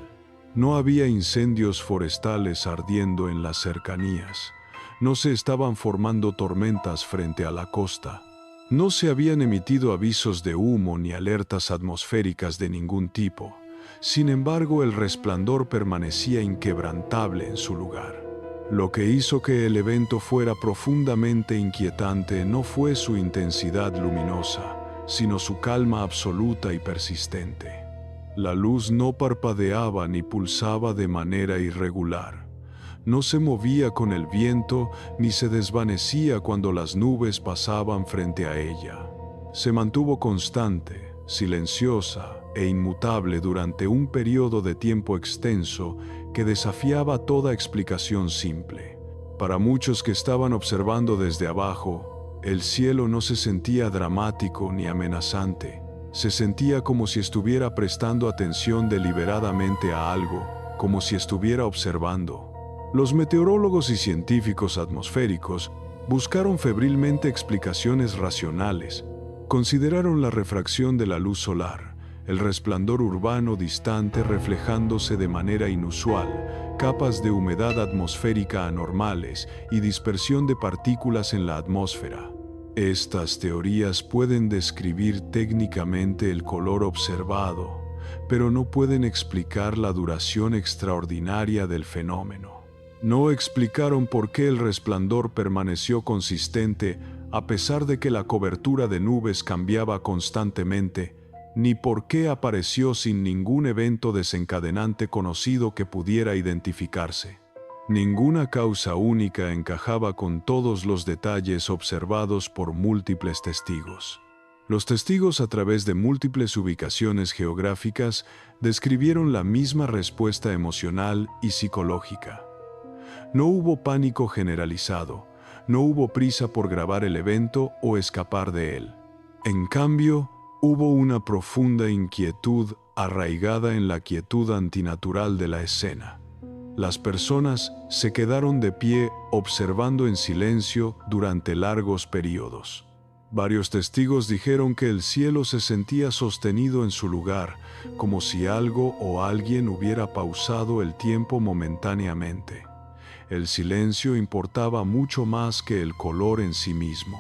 No había incendios forestales ardiendo en las cercanías. No se estaban formando tormentas frente a la costa. No se habían emitido avisos de humo ni alertas atmosféricas de ningún tipo. Sin embargo, el resplandor permanecía inquebrantable en su lugar. Lo que hizo que el evento fuera profundamente inquietante no fue su intensidad luminosa, sino su calma absoluta y persistente. La luz no parpadeaba ni pulsaba de manera irregular. No se movía con el viento ni se desvanecía cuando las nubes pasaban frente a ella. Se mantuvo constante, silenciosa e inmutable durante un periodo de tiempo extenso que desafiaba toda explicación simple. Para muchos que estaban observando desde abajo, el cielo no se sentía dramático ni amenazante. Se sentía como si estuviera prestando atención deliberadamente a algo, como si estuviera observando. Los meteorólogos y científicos atmosféricos buscaron febrilmente explicaciones racionales. Consideraron la refracción de la luz solar, el resplandor urbano distante reflejándose de manera inusual, capas de humedad atmosférica anormales y dispersión de partículas en la atmósfera. Estas teorías pueden describir técnicamente el color observado, pero no pueden explicar la duración extraordinaria del fenómeno. No explicaron por qué el resplandor permaneció consistente a pesar de que la cobertura de nubes cambiaba constantemente, ni por qué apareció sin ningún evento desencadenante conocido que pudiera identificarse. Ninguna causa única encajaba con todos los detalles observados por múltiples testigos. Los testigos, a través de múltiples ubicaciones geográficas, describieron la misma respuesta emocional y psicológica. No hubo pánico generalizado, no hubo prisa por grabar el evento o escapar de él. En cambio, hubo una profunda inquietud arraigada en la quietud antinatural de la escena. Las personas se quedaron de pie observando en silencio durante largos periodos. Varios testigos dijeron que el cielo se sentía sostenido en su lugar, como si algo o alguien hubiera pausado el tiempo momentáneamente. El silencio importaba mucho más que el color en sí mismo.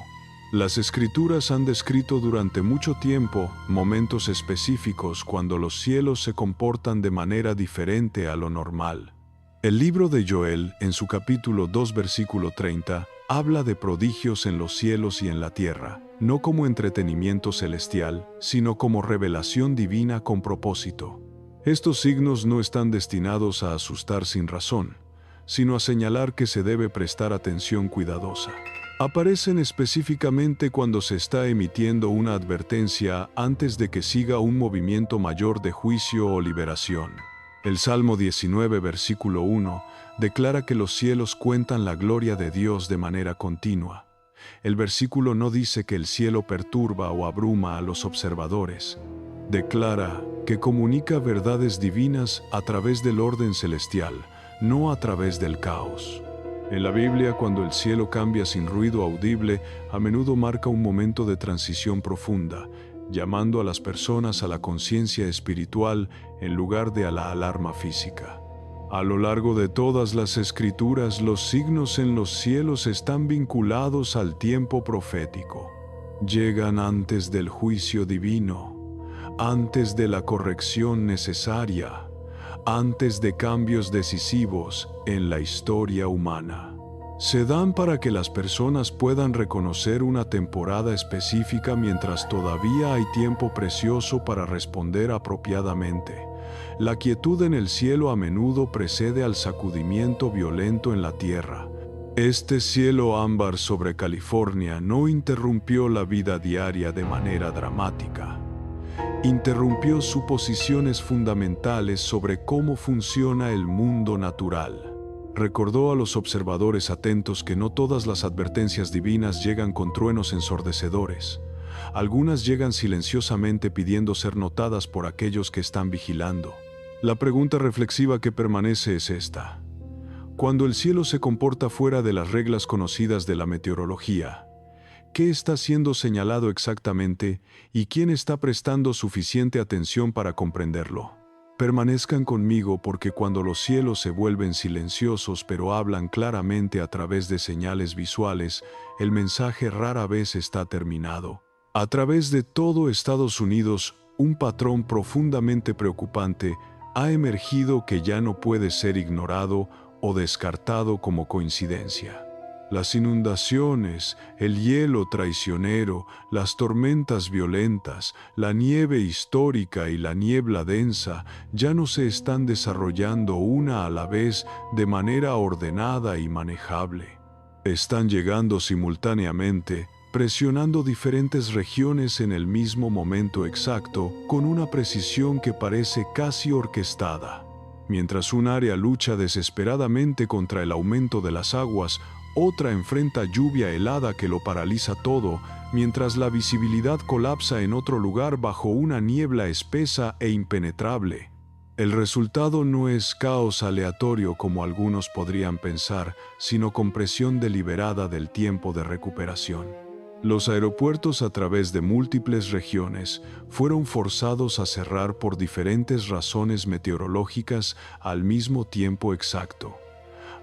Las escrituras han descrito durante mucho tiempo momentos específicos cuando los cielos se comportan de manera diferente a lo normal. El libro de Joel, en su capítulo 2, versículo 30, habla de prodigios en los cielos y en la tierra, no como entretenimiento celestial, sino como revelación divina con propósito. Estos signos no están destinados a asustar sin razón, sino a señalar que se debe prestar atención cuidadosa. Aparecen específicamente cuando se está emitiendo una advertencia antes de que siga un movimiento mayor de juicio o liberación. El Salmo 19, versículo 1, declara que los cielos cuentan la gloria de Dios de manera continua. El versículo no dice que el cielo perturba o abruma a los observadores. Declara que comunica verdades divinas a través del orden celestial, no a través del caos. En la Biblia, cuando el cielo cambia sin ruido audible, a menudo marca un momento de transición profunda, llamando a las personas a la conciencia espiritual en lugar de a la alarma física. A lo largo de todas las escrituras, los signos en los cielos están vinculados al tiempo profético. Llegan antes del juicio divino, antes de la corrección necesaria, antes de cambios decisivos en la historia humana. Se dan para que las personas puedan reconocer una temporada específica mientras todavía hay tiempo precioso para responder apropiadamente. La quietud en el cielo a menudo precede al sacudimiento violento en la tierra. Este cielo ámbar sobre California no interrumpió la vida diaria de manera dramática. Interrumpió suposiciones fundamentales sobre cómo funciona el mundo natural. Recordó a los observadores atentos que no todas las advertencias divinas llegan con truenos ensordecedores. Algunas llegan silenciosamente pidiendo ser notadas por aquellos que están vigilando. La pregunta reflexiva que permanece es esta: cuando el cielo se comporta fuera de las reglas conocidas de la meteorología, ¿qué está siendo señalado exactamente y quién está prestando suficiente atención para comprenderlo? Permanezcan conmigo porque cuando los cielos se vuelven silenciosos pero hablan claramente a través de señales visuales, el mensaje rara vez está terminado. A través de todo Estados Unidos, un patrón profundamente preocupante ha emergido que ya no puede ser ignorado o descartado como coincidencia. Las inundaciones, el hielo traicionero, las tormentas violentas, la nieve histórica y la niebla densa ya no se están desarrollando una a la vez de manera ordenada y manejable. Están llegando simultáneamente, presionando diferentes regiones en el mismo momento exacto, con una precisión que parece casi orquestada. Mientras un área lucha desesperadamente contra el aumento de las aguas, otra enfrenta lluvia helada que lo paraliza todo, mientras la visibilidad colapsa en otro lugar bajo una niebla espesa e impenetrable. El resultado no es caos aleatorio como algunos podrían pensar, sino compresión deliberada del tiempo de recuperación. Los aeropuertos a través de múltiples regiones fueron forzados a cerrar por diferentes razones meteorológicas al mismo tiempo exacto.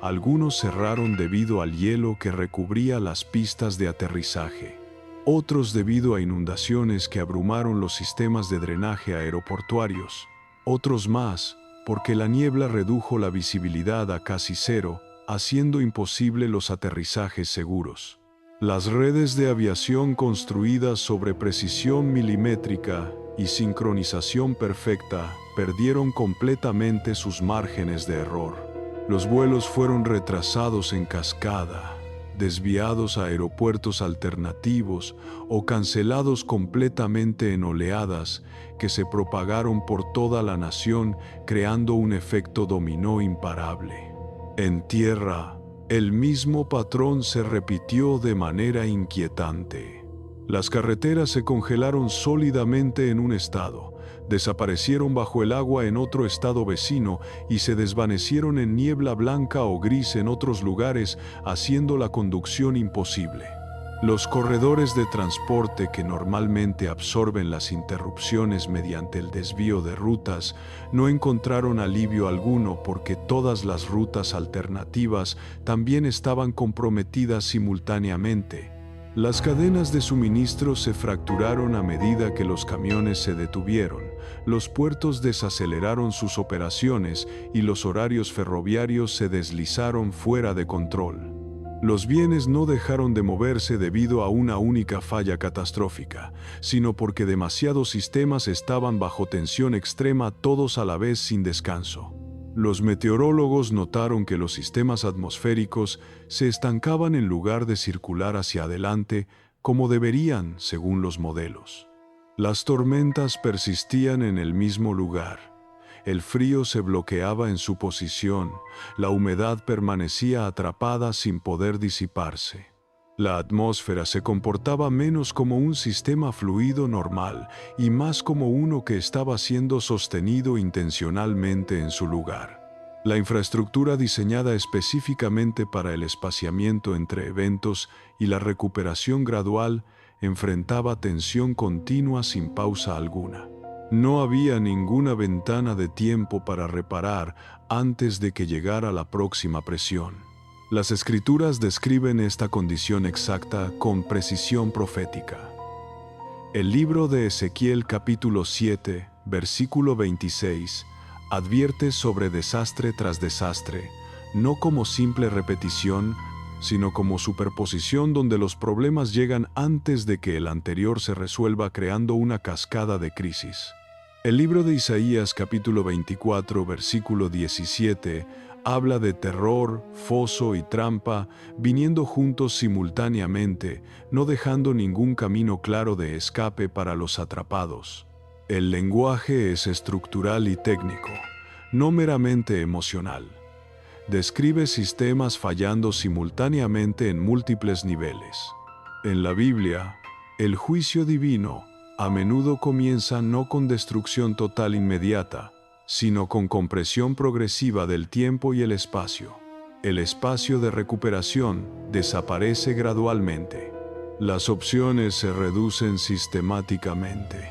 Algunos cerraron debido al hielo que recubría las pistas de aterrizaje. Otros debido a inundaciones que abrumaron los sistemas de drenaje aeroportuarios. Otros más, porque la niebla redujo la visibilidad a casi cero, haciendo imposible los aterrizajes seguros. Las redes de aviación construidas sobre precisión milimétrica y sincronización perfecta perdieron completamente sus márgenes de error. Los vuelos fueron retrasados en cascada, desviados a aeropuertos alternativos o cancelados completamente en oleadas que se propagaron por toda la nación, creando un efecto dominó imparable. En tierra, el mismo patrón se repitió de manera inquietante. Las carreteras se congelaron sólidamente en un estado, desaparecieron bajo el agua en otro estado vecino y se desvanecieron en niebla blanca o gris en otros lugares, haciendo la conducción imposible. Los corredores de transporte que normalmente absorben las interrupciones mediante el desvío de rutas no encontraron alivio alguno porque todas las rutas alternativas también estaban comprometidas simultáneamente. Las cadenas de suministro se fracturaron a medida que los camiones se detuvieron, los puertos desaceleraron sus operaciones y los horarios ferroviarios se deslizaron fuera de control. Los bienes no dejaron de moverse debido a una única falla catastrófica, sino porque demasiados sistemas estaban bajo tensión extrema todos a la vez sin descanso. Los meteorólogos notaron que los sistemas atmosféricos se estancaban en lugar de circular hacia adelante como deberían según los modelos. Las tormentas persistían en el mismo lugar. El frío se bloqueaba en su posición, la humedad permanecía atrapada sin poder disiparse. La atmósfera se comportaba menos como un sistema fluido normal y más como uno que estaba siendo sostenido intencionalmente en su lugar. La infraestructura diseñada específicamente para el espaciamiento entre eventos y la recuperación gradual enfrentaba tensión continua sin pausa alguna. No había ninguna ventana de tiempo para reparar antes de que llegara la próxima presión. Las Escrituras describen esta condición exacta con precisión profética. El libro de Ezequiel capítulo 7, versículo 26, advierte sobre desastre tras desastre, no como simple repetición, sino como superposición donde los problemas llegan antes de que el anterior se resuelva, creando una cascada de crisis. El libro de Isaías capítulo 24 versículo 17 habla de terror, foso y trampa viniendo juntos simultáneamente, no dejando ningún camino claro de escape para los atrapados. El lenguaje es estructural y técnico, no meramente emocional. Describe sistemas fallando simultáneamente en múltiples niveles. En la Biblia, el juicio divino a menudo comienza no con destrucción total inmediata, sino con compresión progresiva del tiempo y el espacio. El espacio de recuperación desaparece gradualmente. Las opciones se reducen sistemáticamente.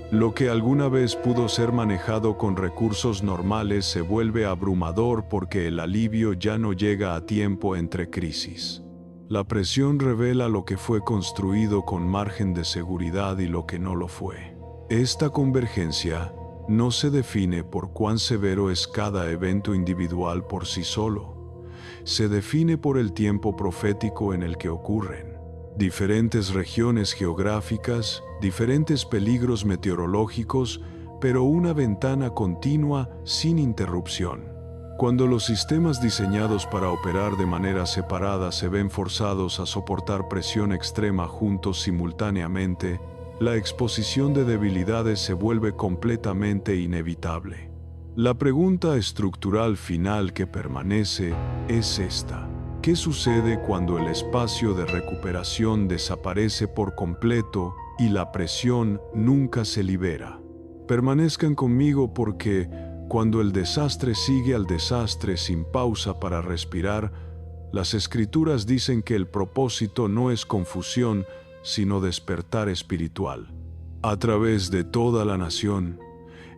Lo que alguna vez pudo ser manejado con recursos normales se vuelve abrumador porque el alivio ya no llega a tiempo entre crisis. La presión revela lo que fue construido con margen de seguridad y lo que no lo fue. Esta convergencia no se define por cuán severo es cada evento individual por sí solo. Se define por el tiempo profético en el que ocurren. Diferentes regiones geográficas, diferentes peligros meteorológicos, pero una ventana continua sin interrupción. Cuando los sistemas diseñados para operar de manera separada se ven forzados a soportar presión extrema juntos simultáneamente, la exposición de debilidades se vuelve completamente inevitable. La pregunta estructural final que permanece es esta: ¿qué sucede cuando el espacio de recuperación desaparece por completo y la presión nunca se libera? Permanezcan conmigo porque, cuando el desastre sigue al desastre sin pausa para respirar, las Escrituras dicen que el propósito no es confusión, sino despertar espiritual. A través de toda la nación,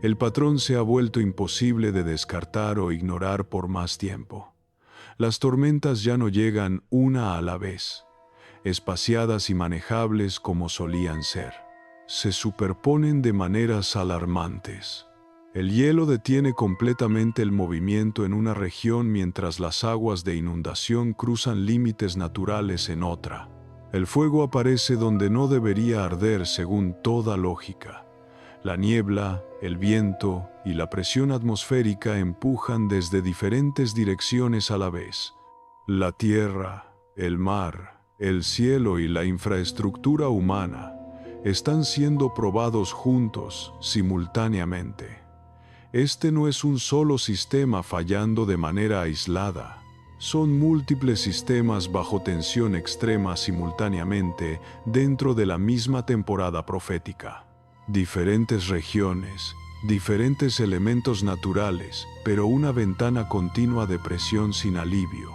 el patrón se ha vuelto imposible de descartar o ignorar por más tiempo. Las tormentas ya no llegan una a la vez, espaciadas y manejables como solían ser. Se superponen de maneras alarmantes. El hielo detiene completamente el movimiento en una región mientras las aguas de inundación cruzan límites naturales en otra. El fuego aparece donde no debería arder según toda lógica. La niebla, el viento y la presión atmosférica empujan desde diferentes direcciones a la vez. La tierra, el mar, el cielo y la infraestructura humana están siendo probados juntos, simultáneamente. Este no es un solo sistema fallando de manera aislada. Son múltiples sistemas bajo tensión extrema simultáneamente dentro de la misma temporada profética. Diferentes regiones, diferentes elementos naturales, pero una ventana continua de presión sin alivio.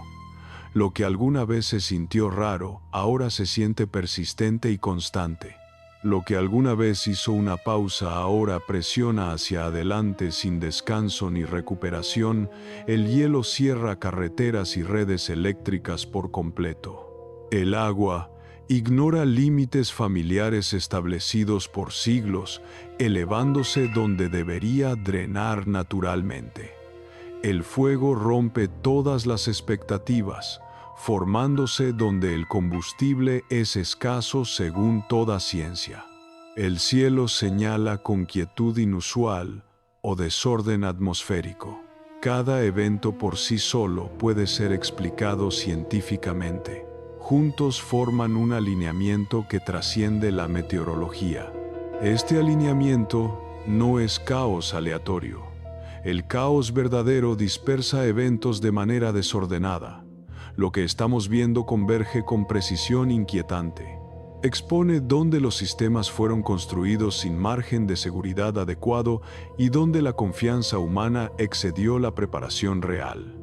Lo que alguna vez se sintió raro, ahora se siente persistente y constante. Lo que alguna vez hizo una pausa ahora presiona hacia adelante sin descanso ni recuperación. El hielo cierra carreteras y redes eléctricas por completo. El agua ignora límites familiares establecidos por siglos, elevándose donde debería drenar naturalmente. El fuego rompe todas las expectativas, formándose donde el combustible es escaso según toda ciencia. El cielo señala con quietud inusual o desorden atmosférico. Cada evento por sí solo puede ser explicado científicamente. Juntos forman un alineamiento que trasciende la meteorología. Este alineamiento no es caos aleatorio. El caos verdadero dispersa eventos de manera desordenada. Lo que estamos viendo converge con precisión inquietante. Expone dónde los sistemas fueron construidos sin margen de seguridad adecuado y dónde la confianza humana excedió la preparación real.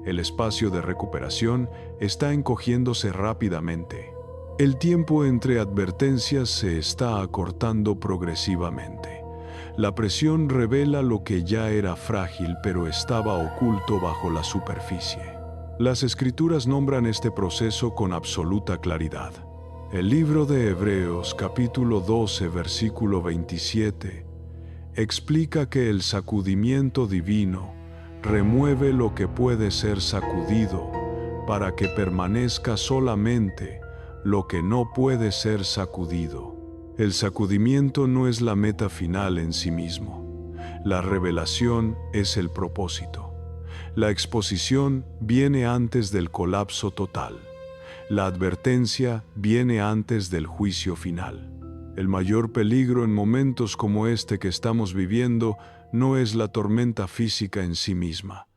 El espacio de recuperación está encogiéndose rápidamente. El tiempo entre advertencias se está acortando progresivamente. La presión revela lo que ya era frágil pero estaba oculto bajo la superficie. Las Escrituras nombran este proceso con absoluta claridad. El libro de Hebreos capítulo 12 versículo 27 explica que el sacudimiento divino remueve lo que puede ser sacudido para que permanezca solamente lo que no puede ser sacudido. El sacudimiento no es la meta final en sí mismo. La revelación es el propósito. La exposición viene antes del colapso total. La advertencia viene antes del juicio final. El mayor peligro en momentos como este que estamos viviendo no es la tormenta física en sí misma,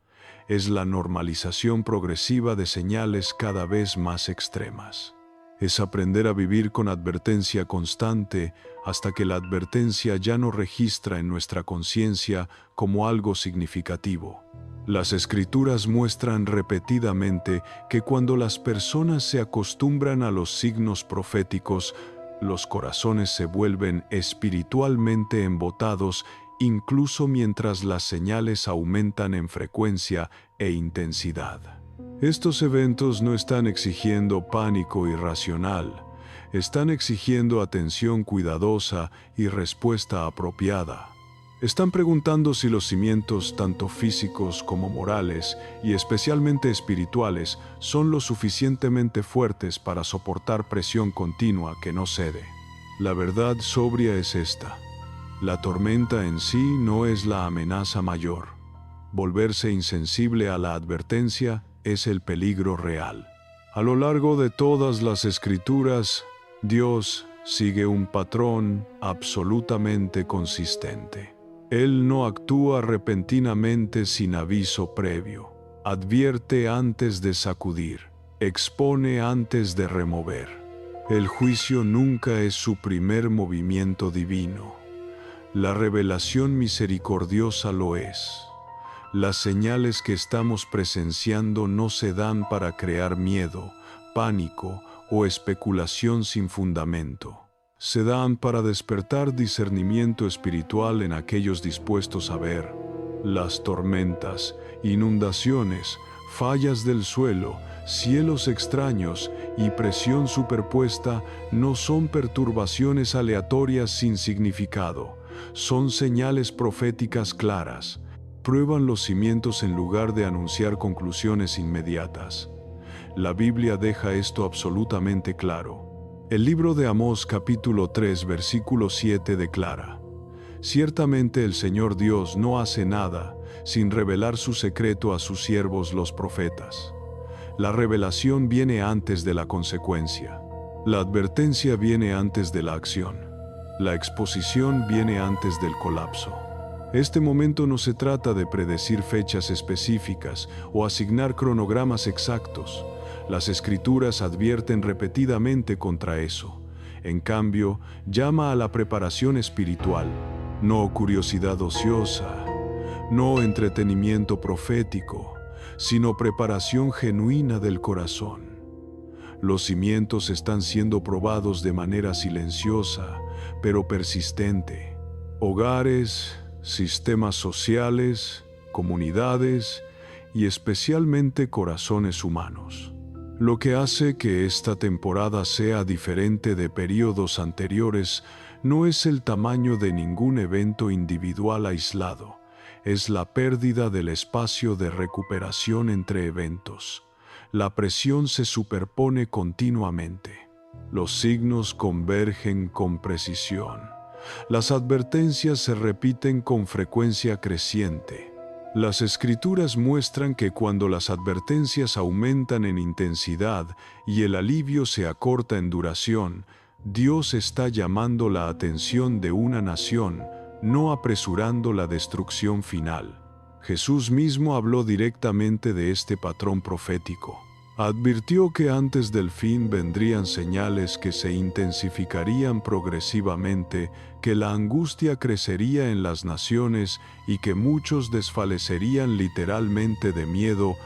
es la normalización progresiva de señales cada vez más extremas. Es aprender a vivir con advertencia constante hasta que la advertencia ya no registra en nuestra conciencia como algo significativo. Las Escrituras muestran repetidamente que cuando las personas se acostumbran a los signos proféticos, los corazones se vuelven espiritualmente embotados incluso mientras las señales aumentan en frecuencia e intensidad. Estos eventos no están exigiendo pánico irracional, están exigiendo atención cuidadosa y respuesta apropiada. Están preguntando si los cimientos, tanto físicos como morales, y especialmente espirituales, son lo suficientemente fuertes para soportar presión continua que no cede. La verdad sobria es esta: la tormenta en sí no es la amenaza mayor. Volverse insensible a la advertencia es el peligro real. A lo largo de todas las Escrituras, Dios sigue un patrón absolutamente consistente. Él no actúa repentinamente sin aviso previo. Advierte antes de sacudir. Expone antes de remover. El juicio nunca es su primer movimiento divino. La revelación misericordiosa lo es. Las señales que estamos presenciando no se dan para crear miedo, pánico o especulación sin fundamento. Se dan para despertar discernimiento espiritual en aquellos dispuestos a ver. Las tormentas, inundaciones, fallas del suelo, cielos extraños y presión superpuesta no son perturbaciones aleatorias sin significado, son señales proféticas claras. Prueban los cimientos en lugar de anunciar conclusiones inmediatas. La Biblia deja esto absolutamente claro. El libro de Amós capítulo 3 versículo 7 declara: Ciertamente el Señor Dios no hace nada sin revelar su secreto a sus siervos los profetas. La revelación viene antes de la consecuencia. La advertencia viene antes de la acción. La exposición viene antes del colapso. Este momento no se trata de predecir fechas específicas o asignar cronogramas exactos. Las Escrituras advierten repetidamente contra eso. En cambio, llama a la preparación espiritual, no curiosidad ociosa, no entretenimiento profético, sino preparación genuina del corazón. Los cimientos están siendo probados de manera silenciosa, pero persistente. Hogares, sistemas sociales, comunidades y especialmente corazones humanos. Lo que hace que esta temporada sea diferente de periodos anteriores no es el tamaño de ningún evento individual aislado, es la pérdida del espacio de recuperación entre eventos. La presión se superpone continuamente. Los signos convergen con precisión. Las advertencias se repiten con frecuencia creciente. Las Escrituras muestran que cuando las advertencias aumentan en intensidad y el alivio se acorta en duración, Dios está llamando la atención de una nación, no apresurando la destrucción final. Jesús mismo habló directamente de este patrón profético. Advirtió que antes del fin vendrían señales que se intensificarían progresivamente, que la angustia crecería en las naciones y que muchos desfallecerían literalmente de miedo,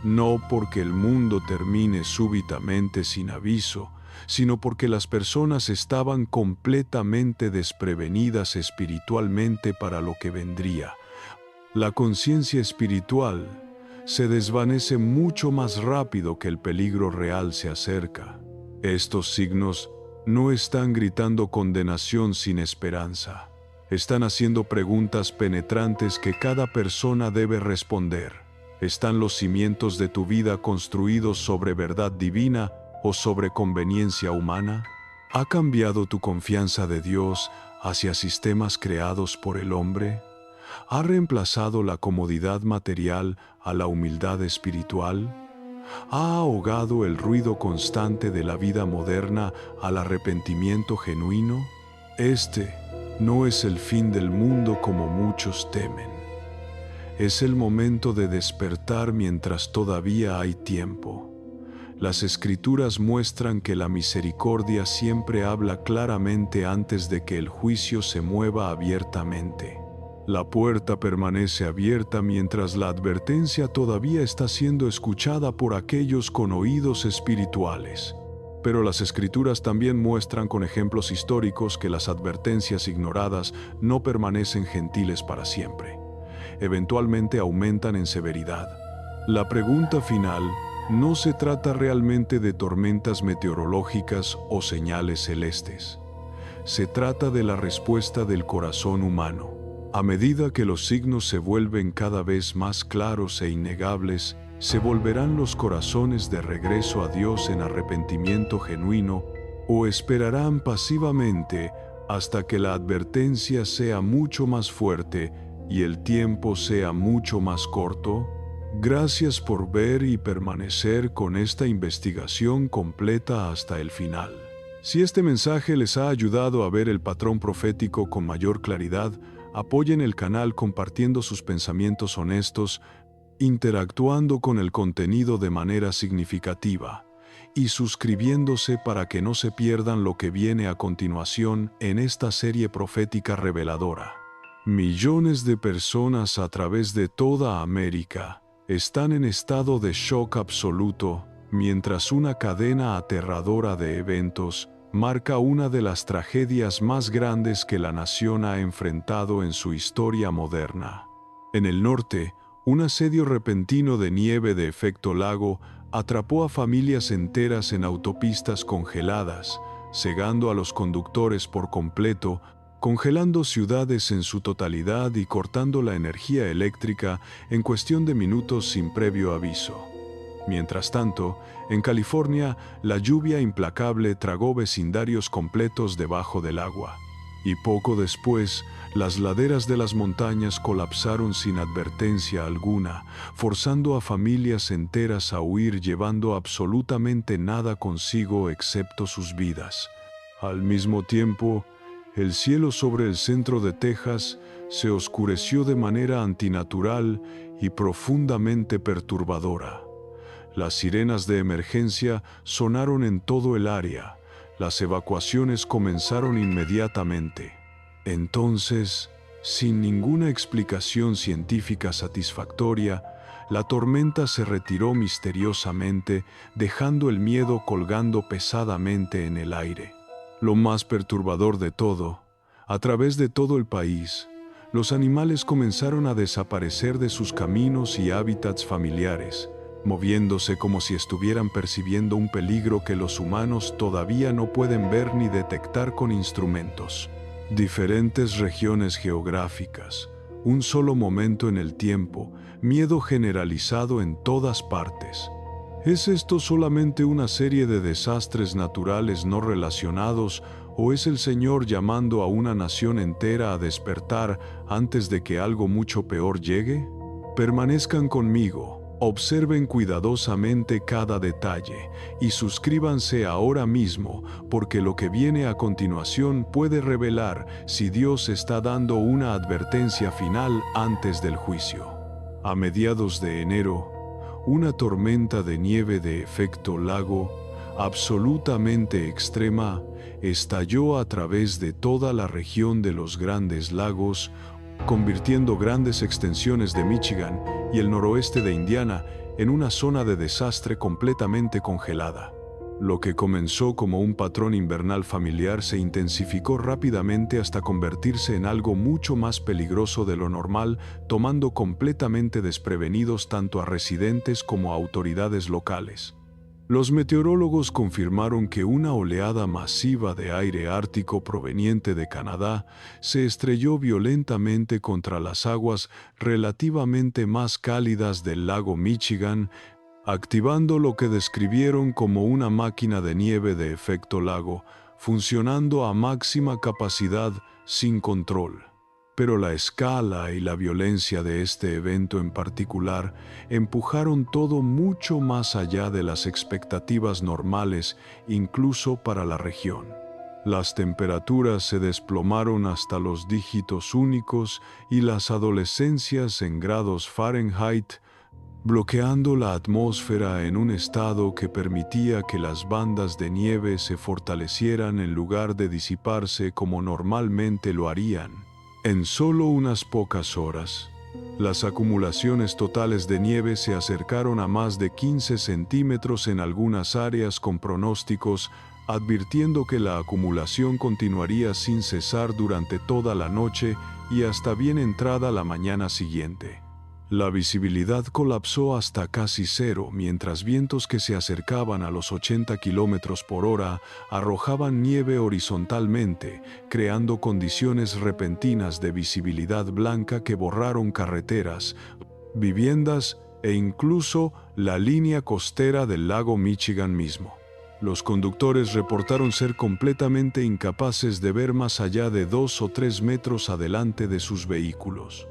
no porque el mundo termine súbitamente sin aviso, sino porque las personas estaban completamente desprevenidas espiritualmente para lo que vendría. La conciencia espiritual se desvanece mucho más rápido que el peligro real se acerca. Estos signos no están gritando condenación sin esperanza. Están haciendo preguntas penetrantes que cada persona debe responder. ¿Están los cimientos de tu vida construidos sobre verdad divina o sobre conveniencia humana? ¿Ha cambiado tu confianza de Dios hacia sistemas creados por el hombre? ¿Ha reemplazado la comodidad material a la humildad espiritual? ¿Ha ahogado el ruido constante de la vida moderna al arrepentimiento genuino? Este no es el fin del mundo como muchos temen. Es el momento de despertar mientras todavía hay tiempo. Las Escrituras muestran que la misericordia siempre habla claramente antes de que el juicio se mueva abiertamente. La puerta permanece abierta mientras la advertencia todavía está siendo escuchada por aquellos con oídos espirituales. Pero las Escrituras también muestran con ejemplos históricos que las advertencias ignoradas no permanecen gentiles para siempre. Eventualmente aumentan en severidad. La pregunta final no se trata realmente de tormentas meteorológicas o señales celestes. Se trata de la respuesta del corazón humano. A medida que los signos se vuelven cada vez más claros e innegables, se volverán los corazones de regreso a Dios en arrepentimiento genuino o esperarán pasivamente hasta que la advertencia sea mucho más fuerte y el tiempo sea mucho más corto. Gracias por ver y permanecer con esta investigación completa hasta el final. Si este mensaje les ha ayudado a ver el patrón profético con mayor claridad, apoyen el canal compartiendo sus pensamientos honestos, interactuando con el contenido de manera significativa y suscribiéndose para que no se pierdan lo que viene a continuación en esta serie profética reveladora. Millones de personas a través de toda América están en estado de shock absoluto mientras una cadena aterradora de eventos marca una de las tragedias más grandes que la nación ha enfrentado en su historia moderna. En el norte, un asedio repentino de nieve de efecto lago atrapó a familias enteras en autopistas congeladas, cegando a los conductores por completo, congelando ciudades en su totalidad y cortando la energía eléctrica en cuestión de minutos sin previo aviso. Mientras tanto, en California, la lluvia implacable tragó vecindarios completos debajo del agua. Y poco después, las laderas de las montañas colapsaron sin advertencia alguna, forzando a familias enteras a huir llevando absolutamente nada consigo excepto sus vidas. Al mismo tiempo, el cielo sobre el centro de Texas se oscureció de manera antinatural y profundamente perturbadora. Las sirenas de emergencia sonaron en todo el área. Las evacuaciones comenzaron inmediatamente. Entonces, sin ninguna explicación científica satisfactoria, la tormenta se retiró misteriosamente, dejando el miedo colgando pesadamente en el aire. Lo más perturbador de todo, a través de todo el país, los animales comenzaron a desaparecer de sus caminos y hábitats familiares, moviéndose como si estuvieran percibiendo un peligro que los humanos todavía no pueden ver ni detectar con instrumentos. Diferentes regiones geográficas, un solo momento en el tiempo, miedo generalizado en todas partes. ¿Es esto solamente una serie de desastres naturales no relacionados o es el Señor llamando a una nación entera a despertar antes de que algo mucho peor llegue? Permanezcan conmigo. Observen cuidadosamente cada detalle y suscríbanse ahora mismo porque lo que viene a continuación puede revelar si Dios está dando una advertencia final antes del juicio. A mediados de enero, una tormenta de nieve de efecto lago, absolutamente extrema, estalló a través de toda la región de los Grandes Lagos, convirtiendo grandes extensiones de Michigan y el noroeste de Indiana en una zona de desastre completamente congelada. Lo que comenzó como un patrón invernal familiar se intensificó rápidamente hasta convertirse en algo mucho más peligroso de lo normal, tomando completamente desprevenidos tanto a residentes como a autoridades locales. Los meteorólogos confirmaron que una oleada masiva de aire ártico proveniente de Canadá se estrelló violentamente contra las aguas relativamente más cálidas del lago Michigan, activando lo que describieron como una máquina de nieve de efecto lago, funcionando a máxima capacidad sin control. Pero la escala y la violencia de este evento en particular empujaron todo mucho más allá de las expectativas normales, incluso para la región. Las temperaturas se desplomaron hasta los dígitos únicos y las adolescencias en grados Fahrenheit, bloqueando la atmósfera en un estado que permitía que las bandas de nieve se fortalecieran en lugar de disiparse como normalmente lo harían. En solo unas pocas horas, las acumulaciones totales de nieve se acercaron a más de 15 centímetros en algunas áreas con pronósticos, advirtiendo que la acumulación continuaría sin cesar durante toda la noche y hasta bien entrada la mañana siguiente. La visibilidad colapsó hasta casi cero, mientras vientos que se acercaban a los 80 kilómetros por hora arrojaban nieve horizontalmente, creando condiciones repentinas de visibilidad blanca que borraron carreteras, viviendas e incluso la línea costera del lago Michigan mismo. Los conductores reportaron ser completamente incapaces de ver más allá de 2 o 3 metros adelante de sus vehículos.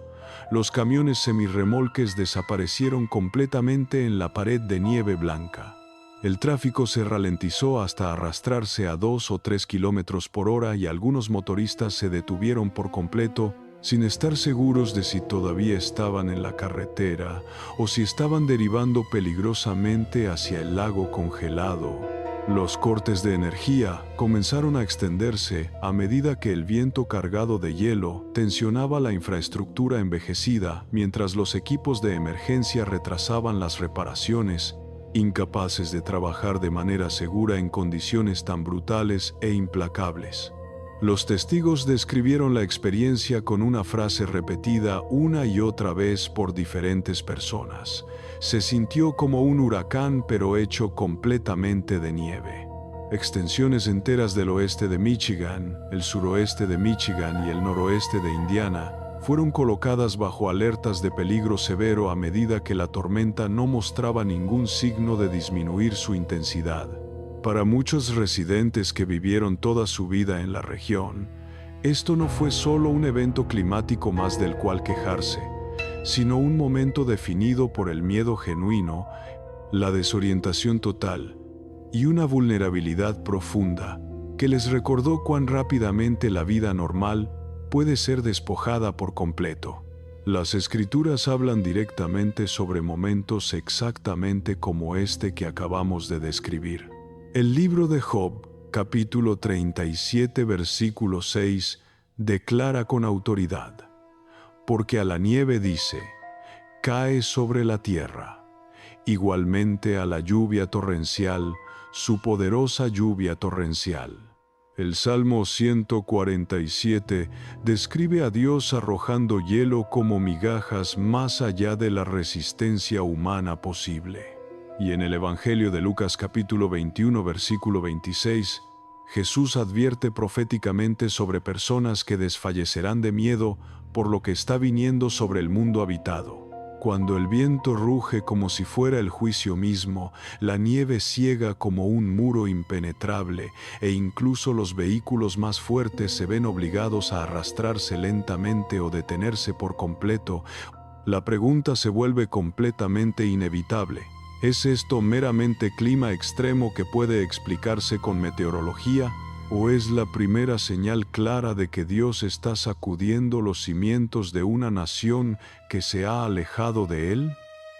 Los camiones semirremolques desaparecieron completamente en la pared de nieve blanca. El tráfico se ralentizó hasta arrastrarse a 2 o 3 kilómetros por hora y algunos motoristas se detuvieron por completo, sin estar seguros de si todavía estaban en la carretera o si estaban derivando peligrosamente hacia el lago congelado. Los cortes de energía comenzaron a extenderse a medida que el viento cargado de hielo tensionaba la infraestructura envejecida, mientras los equipos de emergencia retrasaban las reparaciones, incapaces de trabajar de manera segura en condiciones tan brutales e implacables. Los testigos describieron la experiencia con una frase repetida una y otra vez por diferentes personas. Se sintió como un huracán, pero hecho completamente de nieve. Extensiones enteras del oeste de Michigan, el suroeste de Michigan y el noroeste de Indiana fueron colocadas bajo alertas de peligro severo a medida que la tormenta no mostraba ningún signo de disminuir su intensidad. Para muchos residentes que vivieron toda su vida en la región, esto no fue solo un evento climático más del cual quejarse, sino un momento definido por el miedo genuino, la desorientación total y una vulnerabilidad profunda que les recordó cuán rápidamente la vida normal puede ser despojada por completo. Las Escrituras hablan directamente sobre momentos exactamente como este que acabamos de describir. El libro de Job, capítulo 37, versículo 6, declara con autoridad: porque a la nieve dice, cae sobre la tierra, igualmente a la lluvia torrencial, su poderosa lluvia torrencial. El Salmo 147 describe a Dios arrojando hielo como migajas más allá de la resistencia humana posible. Y en el Evangelio de Lucas capítulo 21 versículo 26, Jesús advierte proféticamente sobre personas que desfallecerán de miedo por lo que está viniendo sobre el mundo habitado. Cuando el viento ruge como si fuera el juicio mismo, la nieve ciega como un muro impenetrable, e incluso los vehículos más fuertes se ven obligados a arrastrarse lentamente o detenerse por completo, la pregunta se vuelve completamente inevitable. ¿Es esto meramente clima extremo que puede explicarse con meteorología? ¿O es la primera señal clara de que Dios está sacudiendo los cimientos de una nación que se ha alejado de Él?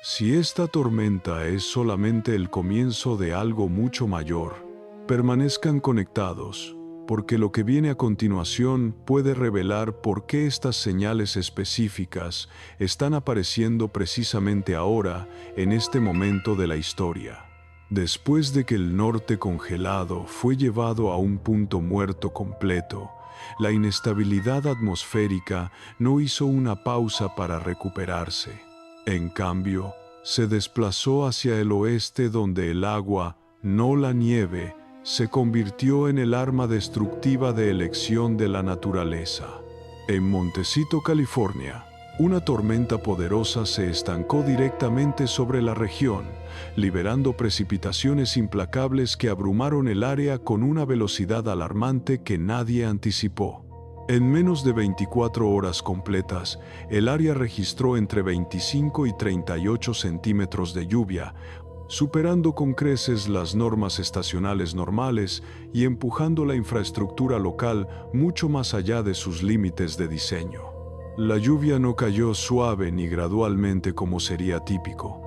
Si esta tormenta es solamente el comienzo de algo mucho mayor, permanezcan conectados, porque lo que viene a continuación puede revelar por qué estas señales específicas están apareciendo precisamente ahora, en este momento de la historia. Después de que el norte congelado fue llevado a un punto muerto completo, la inestabilidad atmosférica no hizo una pausa para recuperarse. En cambio, se desplazó hacia el oeste, donde el agua no la nieve, se convirtió en el arma destructiva de elección de la naturaleza. En Montecito, California, una tormenta poderosa se estancó directamente sobre la región, liberando precipitaciones implacables que abrumaron el área con una velocidad alarmante que nadie anticipó. En menos de 24 horas completas, el área registró entre 25 y 38 centímetros de lluvia, superando con creces las normas estacionales normales y empujando la infraestructura local mucho más allá de sus límites de diseño. La lluvia no cayó suave ni gradualmente como sería típico.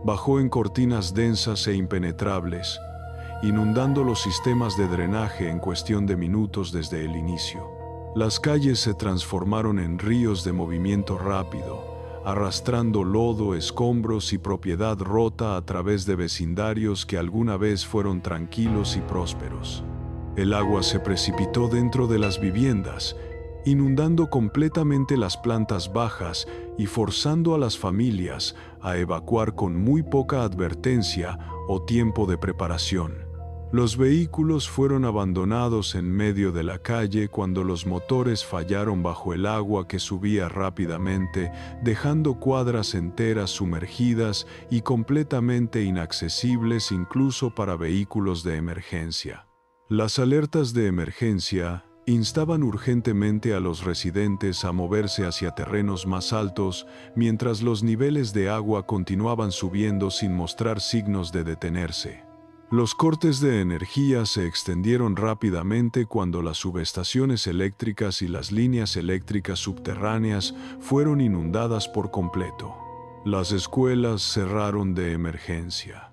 Bajó en cortinas densas e impenetrables, inundando los sistemas de drenaje en cuestión de minutos desde el inicio. Las calles se transformaron en ríos de movimiento rápido, arrastrando lodo, escombros y propiedad rota a través de vecindarios que alguna vez fueron tranquilos y prósperos. El agua se precipitó dentro de las viviendas, inundando completamente las plantas bajas y forzando a las familias a evacuar con muy poca advertencia o tiempo de preparación. Los vehículos fueron abandonados en medio de la calle cuando los motores fallaron bajo el agua que subía rápidamente, dejando cuadras enteras sumergidas y completamente inaccesibles incluso para vehículos de emergencia. Las alertas de emergencia instaban urgentemente a los residentes a moverse hacia terrenos más altos mientras los niveles de agua continuaban subiendo sin mostrar signos de detenerse. Los cortes de energía se extendieron rápidamente cuando las subestaciones eléctricas y las líneas eléctricas subterráneas fueron inundadas por completo. Las escuelas cerraron de emergencia.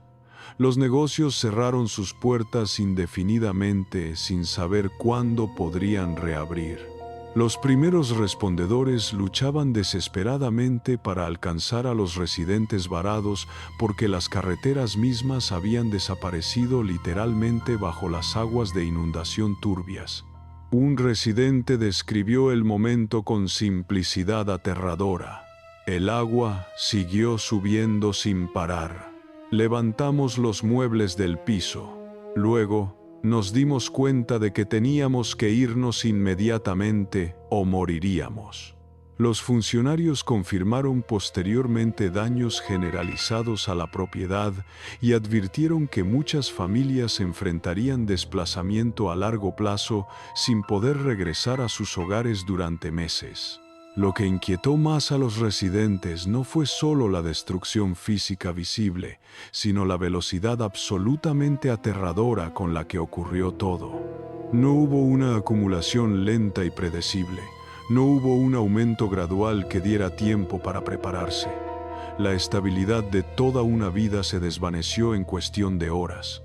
Los negocios cerraron sus puertas indefinidamente sin saber cuándo podrían reabrir. Los primeros respondedores luchaban desesperadamente para alcanzar a los residentes varados porque las carreteras mismas habían desaparecido literalmente bajo las aguas de inundación turbias. Un residente describió el momento con simplicidad aterradora. El agua siguió subiendo sin parar. Levantamos los muebles del piso. Luego, nos dimos cuenta de que teníamos que irnos inmediatamente o moriríamos. Los funcionarios confirmaron posteriormente daños generalizados a la propiedad y advirtieron que muchas familias enfrentarían desplazamiento a largo plazo sin poder regresar a sus hogares durante meses. Lo que inquietó más a los residentes no fue solo la destrucción física visible, sino la velocidad absolutamente aterradora con la que ocurrió todo. No hubo una acumulación lenta y predecible, no hubo un aumento gradual que diera tiempo para prepararse. La estabilidad de toda una vida se desvaneció en cuestión de horas.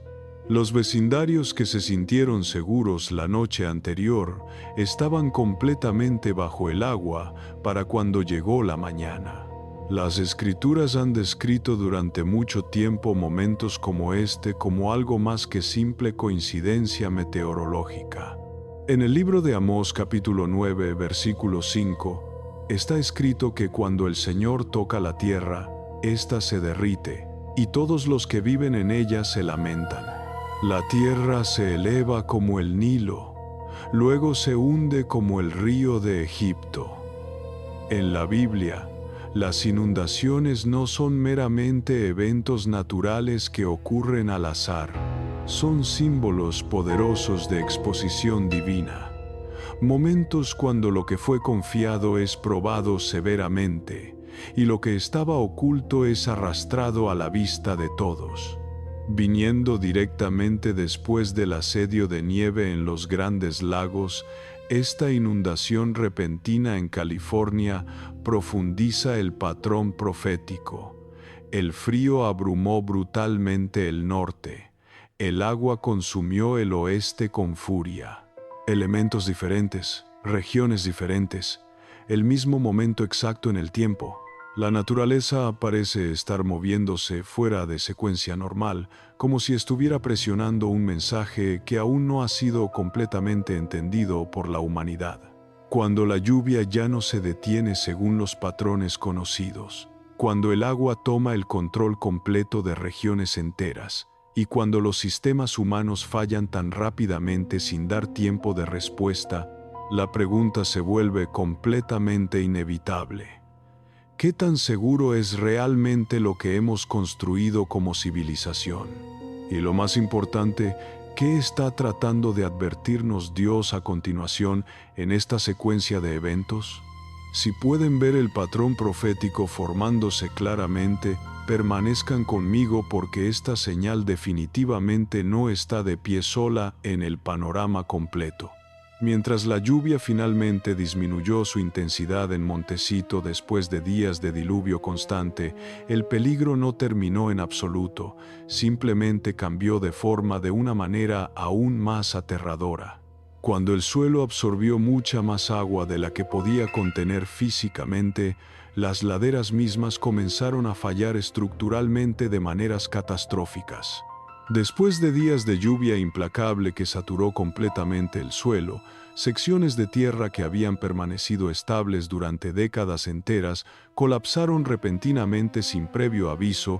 Los vecindarios que se sintieron seguros la noche anterior estaban completamente bajo el agua para cuando llegó la mañana. Las escrituras han descrito durante mucho tiempo momentos como este como algo más que simple coincidencia meteorológica. En el libro de Amós capítulo 9 versículo 5 está escrito que cuando el Señor toca la tierra, ésta se derrite y todos los que viven en ella se lamentan. La tierra se eleva como el Nilo, luego se hunde como el río de Egipto. En la Biblia, las inundaciones no son meramente eventos naturales que ocurren al azar, son símbolos poderosos de exposición divina. Momentos cuando lo que fue confiado es probado severamente y lo que estaba oculto es arrastrado a la vista de todos. Viniendo directamente después del asedio de nieve en los Grandes Lagos, esta inundación repentina en California profundiza el patrón profético. El frío abrumó brutalmente el norte. El agua consumió el oeste con furia. Elementos diferentes, regiones diferentes, el mismo momento exacto en el tiempo. La naturaleza parece estar moviéndose fuera de secuencia normal, como si estuviera presionando un mensaje que aún no ha sido completamente entendido por la humanidad. Cuando la lluvia ya no se detiene según los patrones conocidos, cuando el agua toma el control completo de regiones enteras, Y cuando los sistemas humanos fallan tan rápidamente sin dar tiempo de respuesta, la pregunta se vuelve completamente inevitable. ¿Qué tan seguro es realmente lo que hemos construido como civilización? Y lo más importante, ¿qué está tratando de advertirnos Dios a continuación en esta secuencia de eventos? Si pueden ver el patrón profético formándose claramente, permanezcan conmigo porque esta señal definitivamente no está de pie sola en el panorama completo. Mientras la lluvia finalmente disminuyó su intensidad en Montecito después de días de diluvio constante, el peligro no terminó en absoluto, simplemente cambió de forma de una manera aún más aterradora. Cuando el suelo absorbió mucha más agua de la que podía contener físicamente, las laderas mismas comenzaron a fallar estructuralmente de maneras catastróficas. Después de días de lluvia implacable que saturó completamente el suelo, secciones de tierra que habían permanecido estables durante décadas enteras colapsaron repentinamente sin previo aviso,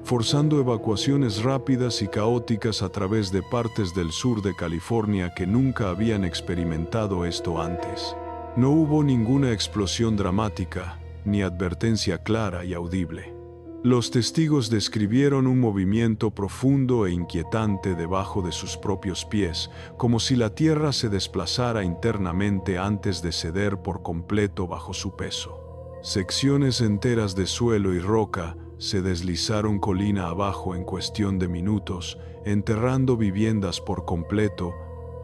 forzando evacuaciones rápidas y caóticas a través de partes del sur de California que nunca habían experimentado esto antes. No hubo ninguna explosión dramática, ni advertencia clara y audible. Los testigos describieron un movimiento profundo e inquietante debajo de sus propios pies, como si la tierra se desplazara internamente antes de ceder por completo bajo su peso. Secciones enteras de suelo y roca se deslizaron colina abajo en cuestión de minutos, enterrando viviendas por completo,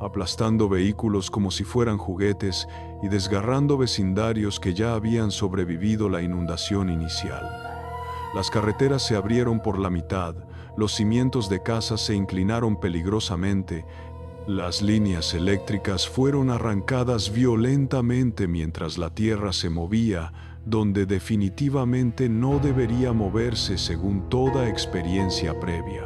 aplastando vehículos como si fueran juguetes y desgarrando vecindarios que ya habían sobrevivido la inundación inicial. Las carreteras se abrieron por la mitad, los cimientos de casas se inclinaron peligrosamente, las líneas eléctricas fueron arrancadas violentamente mientras la tierra se movía, donde definitivamente no debería moverse según toda experiencia previa.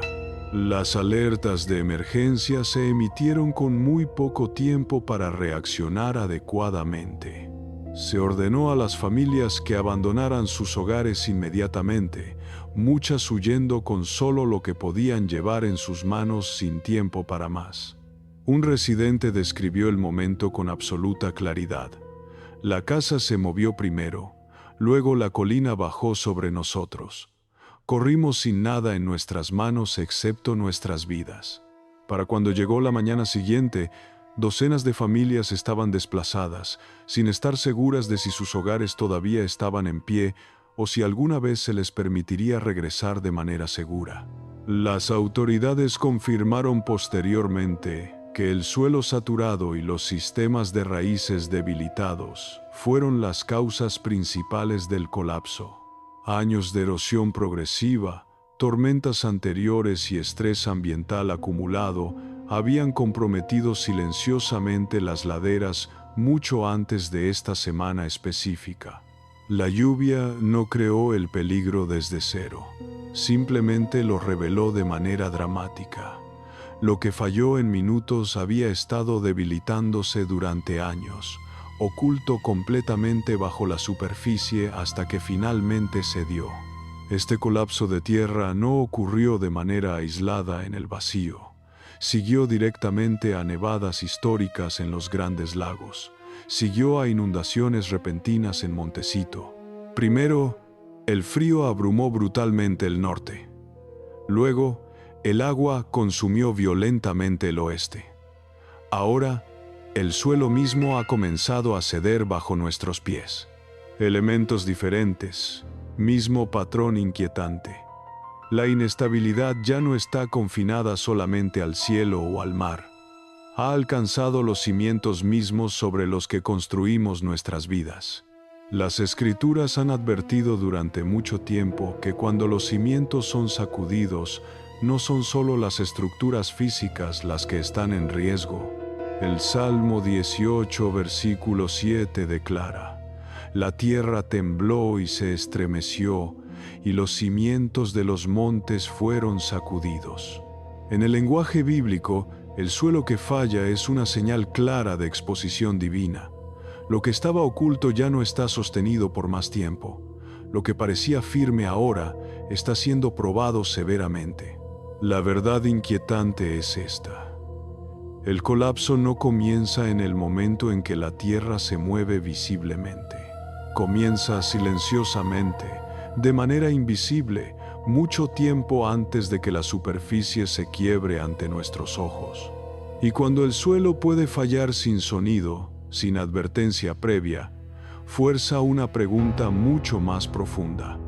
Las alertas de emergencia se emitieron con muy poco tiempo para reaccionar adecuadamente. Se ordenó a las familias que abandonaran sus hogares inmediatamente, muchas huyendo con solo lo que podían llevar en sus manos sin tiempo para más. Un residente describió el momento con absoluta claridad. La casa se movió primero, luego la colina bajó sobre nosotros. Corrimos sin nada en nuestras manos excepto nuestras vidas. Para cuando llegó la mañana siguiente, docenas de familias estaban desplazadas, sin estar seguras de si sus hogares todavía estaban en pie o si alguna vez se les permitiría regresar de manera segura. Las autoridades confirmaron posteriormente que el suelo saturado y los sistemas de raíces debilitados fueron las causas principales del colapso. Años de erosión progresiva, tormentas anteriores y estrés ambiental acumulado habían comprometido silenciosamente las laderas mucho antes de esta semana específica. La lluvia no creó el peligro desde cero, simplemente lo reveló de manera dramática. Lo que falló en minutos había estado debilitándose durante años, oculto completamente bajo la superficie hasta que finalmente cedió. Este colapso de tierra no ocurrió de manera aislada en el vacío. Siguió directamente a nevadas históricas en los Grandes Lagos. Siguió a inundaciones repentinas en Montecito. Primero, el frío abrumó brutalmente el norte. Luego, el agua consumió violentamente el oeste. Ahora, el suelo mismo ha comenzado a ceder bajo nuestros pies. Elementos diferentes, mismo patrón inquietante. La inestabilidad ya no está confinada solamente al cielo o al mar. Ha alcanzado los cimientos mismos sobre los que construimos nuestras vidas. Las Escrituras han advertido durante mucho tiempo que cuando los cimientos son sacudidos, no son solo las estructuras físicas las que están en riesgo. El Salmo 18, versículo 7 declara: «La tierra tembló y se estremeció, y los cimientos de los montes fueron sacudidos». En el lenguaje bíblico, el suelo que falla es una señal clara de exposición divina. Lo que estaba oculto ya no está sostenido por más tiempo. Lo que parecía firme ahora está siendo probado severamente. La verdad inquietante es esta. El colapso no comienza en el momento en que la Tierra se mueve visiblemente. Comienza silenciosamente, de manera invisible, mucho tiempo antes de que la superficie se quiebre ante nuestros ojos. Y cuando el suelo puede fallar sin sonido, sin advertencia previa, fuerza una pregunta mucho más profunda.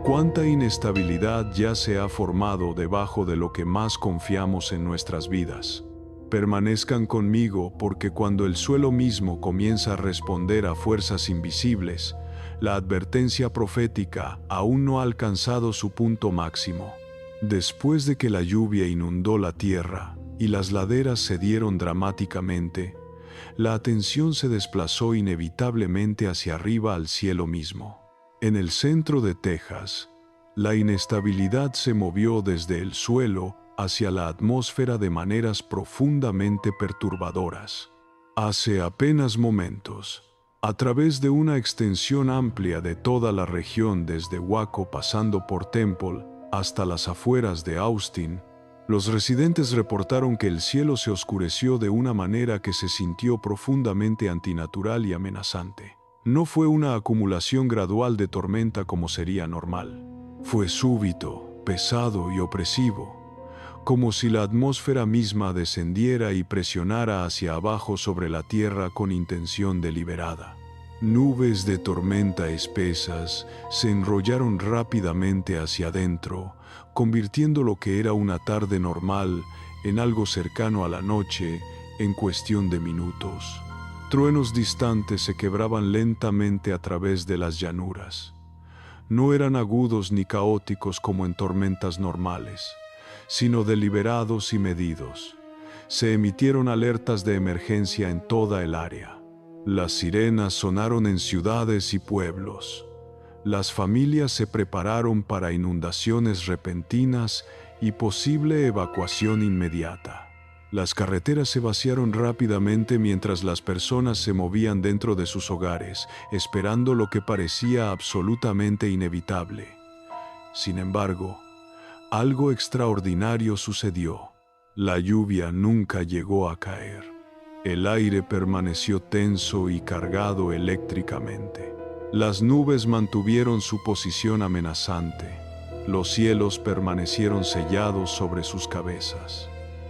¿Cuánta inestabilidad ya se ha formado debajo de lo que más confiamos en nuestras vidas? Permanezcan conmigo porque cuando el suelo mismo comienza a responder a fuerzas invisibles, la advertencia profética aún no ha alcanzado su punto máximo. Después de que la lluvia inundó la tierra y las laderas cedieron dramáticamente, la atención se desplazó inevitablemente hacia arriba al cielo mismo. En el centro de Texas, la inestabilidad se movió desde el suelo hacia la atmósfera de maneras profundamente perturbadoras. Hace apenas momentos, a través de una extensión amplia de toda la región desde Waco pasando por Temple hasta las afueras de Austin, los residentes reportaron que el cielo se oscureció de una manera que se sintió profundamente antinatural y amenazante. No fue una acumulación gradual de tormenta como sería normal. Fue súbito, pesado y opresivo, como si la atmósfera misma descendiera y presionara hacia abajo sobre la tierra con intención deliberada. Nubes de tormenta espesas se enrollaron rápidamente hacia adentro, convirtiendo lo que era una tarde normal en algo cercano a la noche en cuestión de minutos. Truenos distantes se quebraban lentamente a través de las llanuras. No eran agudos ni caóticos como en tormentas normales, sino deliberados y medidos. Se emitieron alertas de emergencia en toda el área. Las sirenas sonaron en ciudades y pueblos. Las familias se prepararon para inundaciones repentinas y posible evacuación inmediata. Las carreteras se vaciaron rápidamente mientras las personas se movían dentro de sus hogares, esperando lo que parecía absolutamente inevitable. Sin embargo, algo extraordinario sucedió. La lluvia nunca llegó a caer. El aire permaneció tenso y cargado eléctricamente. Las nubes mantuvieron su posición amenazante. Los cielos permanecieron sellados sobre sus cabezas.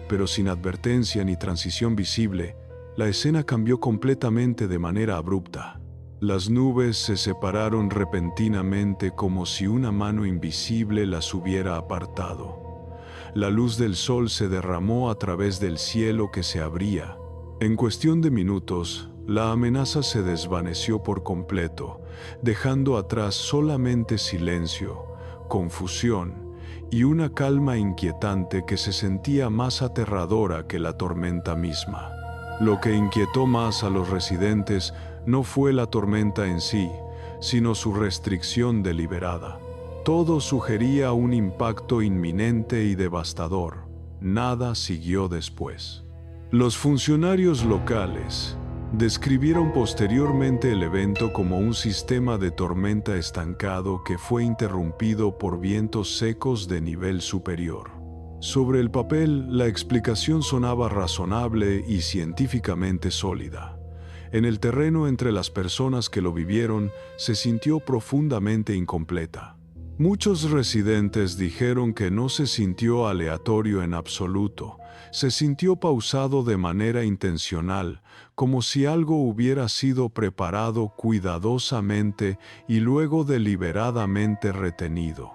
Pero sin advertencia ni transición visible, la escena cambió completamente de manera abrupta. Las nubes se separaron repentinamente como si una mano invisible las hubiera apartado. La luz del sol se derramó a través del cielo que se abría. En cuestión de minutos, la amenaza se desvaneció por completo, dejando atrás solamente silencio, confusión y una calma inquietante que se sentía más aterradora que la tormenta misma. Lo que inquietó más a los residentes no fue la tormenta en sí, sino su restricción deliberada. Todo sugería un impacto inminente y devastador. Nada siguió después. Los funcionarios locales describieron posteriormente el evento como un sistema de tormenta estancado que fue interrumpido por vientos secos de nivel superior. Sobre el papel, la explicación sonaba razonable y científicamente sólida. En el terreno entre las personas que lo vivieron, se sintió profundamente incompleta. Muchos residentes dijeron que no se sintió aleatorio en absoluto, se sintió pausado de manera intencional, como si algo hubiera sido preparado cuidadosamente y luego deliberadamente retenido.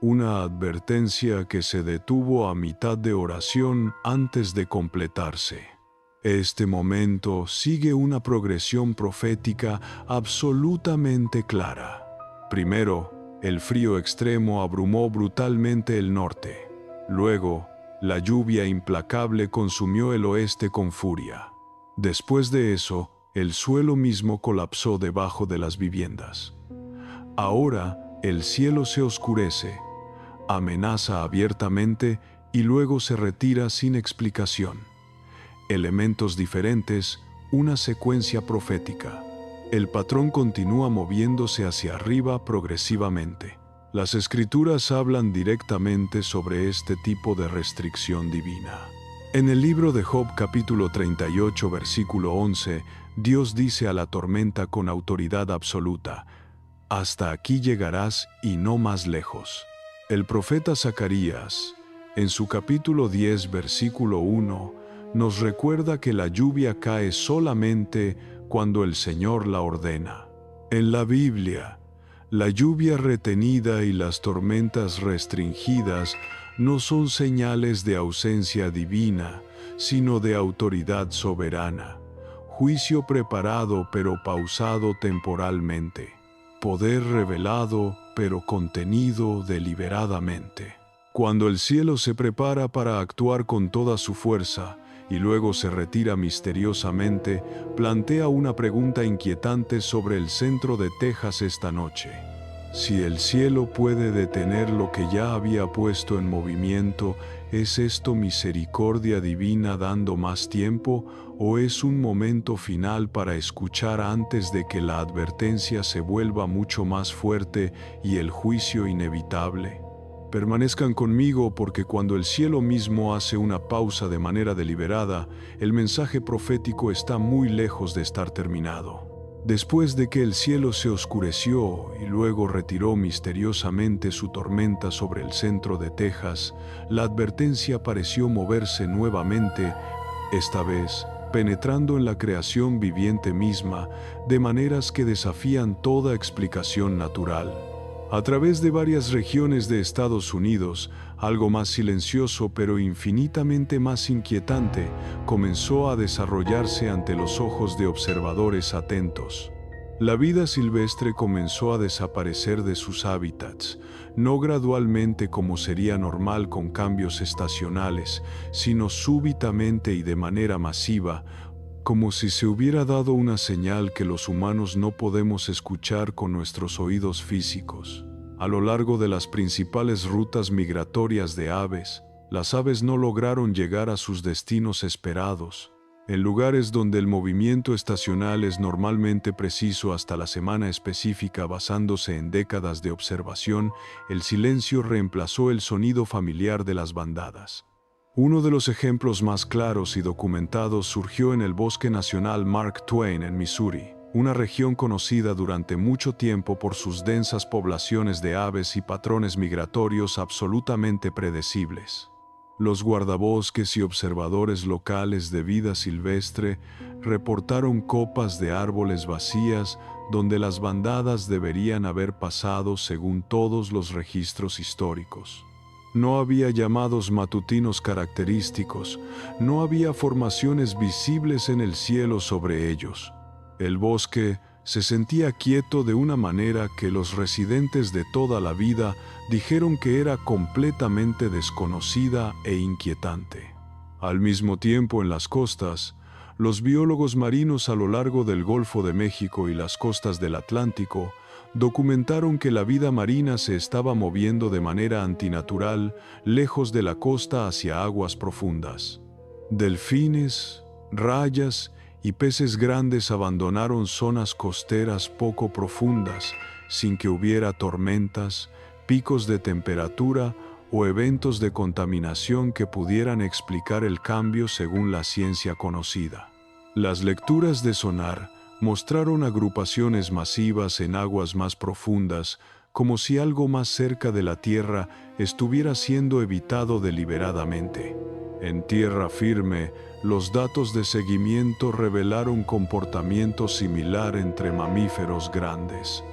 Una advertencia que se detuvo a mitad de oración antes de completarse. Este momento sigue una progresión profética absolutamente clara. Primero, el frío extremo abrumó brutalmente el norte. Luego, la lluvia implacable consumió el oeste con furia. Después de eso, el suelo mismo colapsó debajo de las viviendas. Ahora, el cielo se oscurece, amenaza abiertamente y luego se retira sin explicación. Elementos diferentes, una secuencia profética. El patrón continúa moviéndose hacia arriba progresivamente. Las Escrituras hablan directamente sobre este tipo de restricción divina. En el libro de Job capítulo 38 versículo 11, Dios dice a la tormenta con autoridad absoluta: «Hasta aquí llegarás y no más lejos». El profeta Zacarías, en su capítulo 10 versículo 1, nos recuerda que la lluvia cae solamente cuando el Señor la ordena. En la Biblia, la lluvia retenida y las tormentas restringidas no son señales de ausencia divina, sino de autoridad soberana, juicio preparado pero pausado temporalmente, poder revelado pero contenido deliberadamente. Cuando el cielo se prepara para actuar con toda su fuerza y luego se retira misteriosamente, plantea una pregunta inquietante sobre el centro de Texas esta noche. Si el cielo puede detener lo que ya había puesto en movimiento, ¿es esto misericordia divina dando más tiempo o es un momento final para escuchar antes de que la advertencia se vuelva mucho más fuerte y el juicio inevitable? Permanezcan conmigo porque cuando el cielo mismo hace una pausa de manera deliberada, el mensaje profético está muy lejos de estar terminado. Después de que el cielo se oscureció y luego retiró misteriosamente su tormenta sobre el centro de Texas, la advertencia pareció moverse nuevamente, esta vez penetrando en la creación viviente misma de maneras que desafían toda explicación natural. A través de varias regiones de Estados Unidos, algo más silencioso pero infinitamente más inquietante comenzó a desarrollarse ante los ojos de observadores atentos. La vida silvestre comenzó a desaparecer de sus hábitats, no gradualmente como sería normal con cambios estacionales, sino súbitamente y de manera masiva, como si se hubiera dado una señal que los humanos no podemos escuchar con nuestros oídos físicos. A lo largo de las principales rutas migratorias de aves, las aves no lograron llegar a sus destinos esperados. En lugares donde el movimiento estacional es normalmente preciso hasta la semana específica basándose en décadas de observación, el silencio reemplazó el sonido familiar de las bandadas. Uno de los ejemplos más claros y documentados surgió en el Bosque Nacional Mark Twain en Missouri, una región conocida durante mucho tiempo por sus densas poblaciones de aves y patrones migratorios absolutamente predecibles. Los guardabosques y observadores locales de vida silvestre reportaron copas de árboles vacías donde las bandadas deberían haber pasado según todos los registros históricos. No había llamados matutinos característicos, no había formaciones visibles en el cielo sobre ellos. El bosque se sentía quieto de una manera que los residentes de toda la vida dijeron que era completamente desconocida e inquietante. Al mismo tiempo, en las costas, los biólogos marinos a lo largo del Golfo de México y las costas del Atlántico documentaron que la vida marina se estaba moviendo de manera antinatural lejos de la costa hacia aguas profundas. Delfines, rayas y peces grandes abandonaron zonas costeras poco profundas sin que hubiera tormentas, picos de temperatura o eventos de contaminación que pudieran explicar el cambio según la ciencia conocida. Las lecturas de sonar mostraron agrupaciones masivas en aguas más profundas, como si algo más cerca de la Tierra estuviera siendo evitado deliberadamente. En tierra firme, los datos de seguimiento revelaron comportamiento similar entre mamíferos grandes.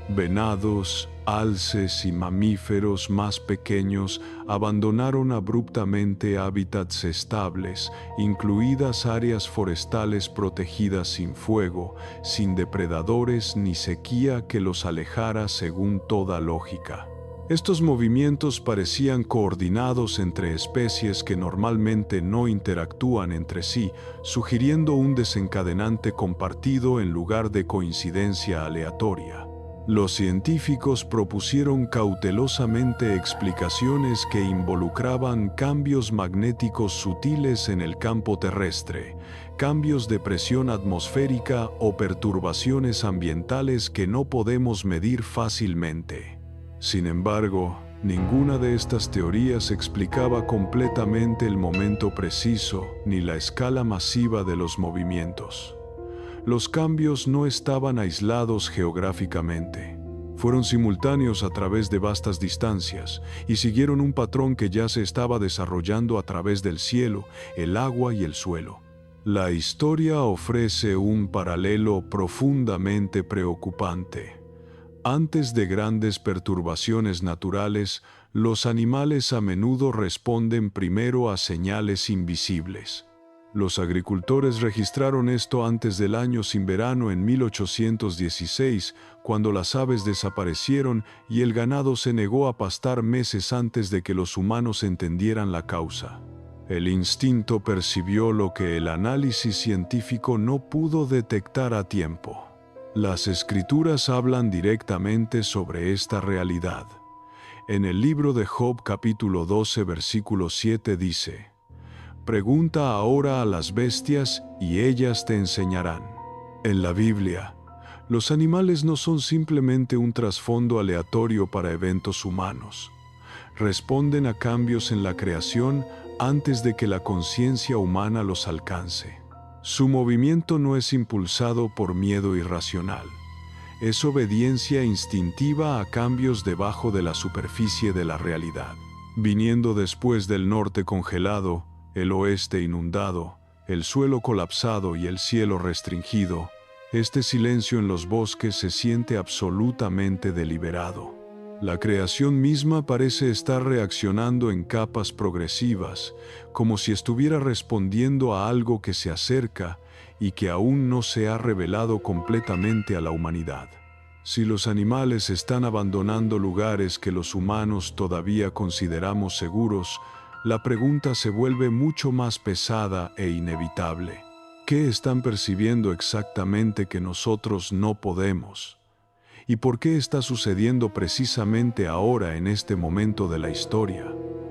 Venados, alces y mamíferos más pequeños abandonaron abruptamente hábitats estables, incluidas áreas forestales protegidas sin fuego, sin depredadores ni sequía que los alejara según toda lógica. Estos movimientos parecían coordinados entre especies que normalmente no interactúan entre sí, sugiriendo un desencadenante compartido en lugar de coincidencia aleatoria. Los científicos propusieron cautelosamente explicaciones que involucraban cambios magnéticos sutiles en el campo terrestre, cambios de presión atmosférica o perturbaciones ambientales que no podemos medir fácilmente. Sin embargo, ninguna de estas teorías explicaba completamente el momento preciso ni la escala masiva de los movimientos. Los cambios no estaban aislados geográficamente. Fueron simultáneos a través de vastas distancias y siguieron un patrón que ya se estaba desarrollando a través del cielo, el agua y el suelo. La historia ofrece un paralelo profundamente preocupante. Antes de grandes perturbaciones naturales, los animales a menudo responden primero a señales invisibles. Los agricultores registraron esto antes del año sin verano en 1816, cuando las aves desaparecieron y el ganado se negó a pastar meses antes de que los humanos entendieran la causa. El instinto percibió lo que el análisis científico no pudo detectar a tiempo. Las Escrituras hablan directamente sobre esta realidad. En el libro de Job capítulo 12 versículo 7 dice: «Pregunta ahora a las bestias y ellas te enseñarán». En la Biblia, los animales no son simplemente un trasfondo aleatorio para eventos humanos. Responden a cambios en la creación antes de que la conciencia humana los alcance. Su movimiento no es impulsado por miedo irracional. Es obediencia instintiva a cambios debajo de la superficie de la realidad. Viniendo después del norte congelado, el oeste inundado, el suelo colapsado y el cielo restringido, este silencio en los bosques se siente absolutamente deliberado. La creación misma parece estar reaccionando en capas progresivas, como si estuviera respondiendo a algo que se acerca y que aún no se ha revelado completamente a la humanidad. Si los animales están abandonando lugares que los humanos todavía consideramos seguros, la pregunta se vuelve mucho más pesada e inevitable. ¿Qué están percibiendo exactamente que nosotros no podemos? ¿Y por qué está sucediendo precisamente ahora en este momento de la historia?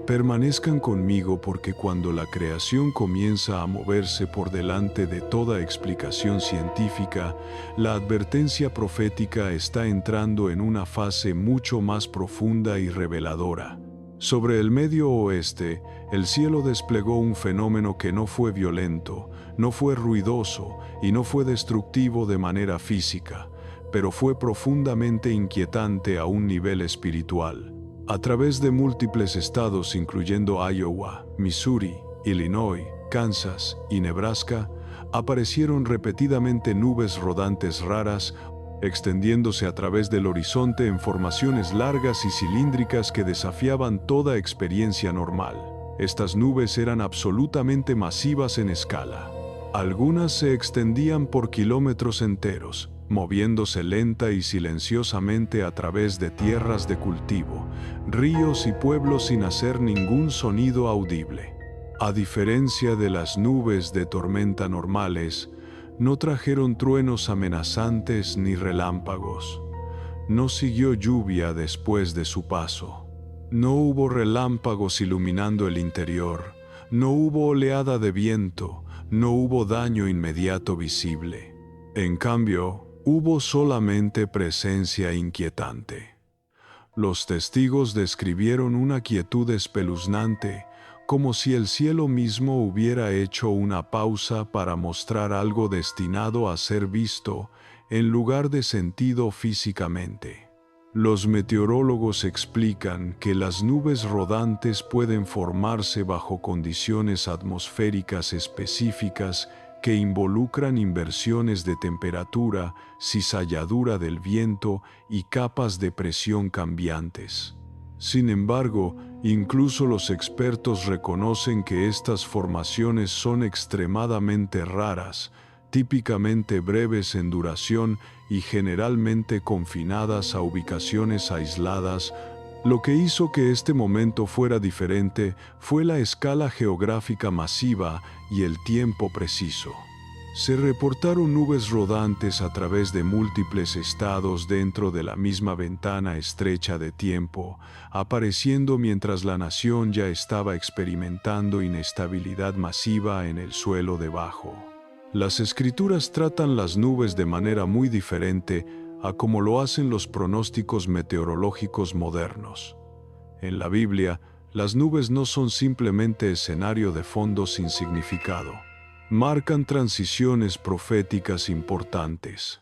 Permanezcan conmigo porque cuando la creación comienza a moverse por delante de toda explicación científica, la advertencia profética está entrando en una fase mucho más profunda y reveladora. Sobre el Medio Oeste, el cielo desplegó un fenómeno que no fue violento, no fue ruidoso y no fue destructivo de manera física, pero fue profundamente inquietante a un nivel espiritual. A través de múltiples estados incluyendo Iowa, Missouri, Illinois, Kansas y Nebraska, aparecieron repetidamente nubes rodantes raras, extendiéndose a través del horizonte en formaciones largas y cilíndricas que desafiaban toda experiencia normal. Estas nubes eran absolutamente masivas en escala. Algunas se extendían por kilómetros enteros, moviéndose lenta y silenciosamente a través de tierras de cultivo, ríos y pueblos sin hacer ningún sonido audible. A diferencia de las nubes de tormenta normales, no trajeron truenos amenazantes ni relámpagos. No siguió lluvia después de su paso. No hubo relámpagos iluminando el interior. No hubo oleada de viento. No hubo daño inmediato visible. En cambio, hubo solamente presencia inquietante. Los testigos describieron una quietud espeluznante, como si el cielo mismo hubiera hecho una pausa para mostrar algo destinado a ser visto, en lugar de sentido físicamente. Los meteorólogos explican que las nubes rodantes pueden formarse bajo condiciones atmosféricas específicas que involucran inversiones de temperatura, cizalladura del viento y capas de presión cambiantes. Sin embargo, incluso los expertos reconocen que estas formaciones son extremadamente raras, típicamente breves en duración y generalmente confinadas a ubicaciones aisladas. Lo que hizo que este momento fuera diferente fue la escala geográfica masiva y el tiempo preciso. Se reportaron nubes rodantes a través de múltiples estados dentro de la misma ventana estrecha de tiempo, apareciendo mientras la nación ya estaba experimentando inestabilidad masiva en el suelo debajo. Las Escrituras tratan las nubes de manera muy diferente a como lo hacen los pronósticos meteorológicos modernos. En la Biblia, las nubes no son simplemente escenario de fondo sin significado. Marcan transiciones proféticas importantes.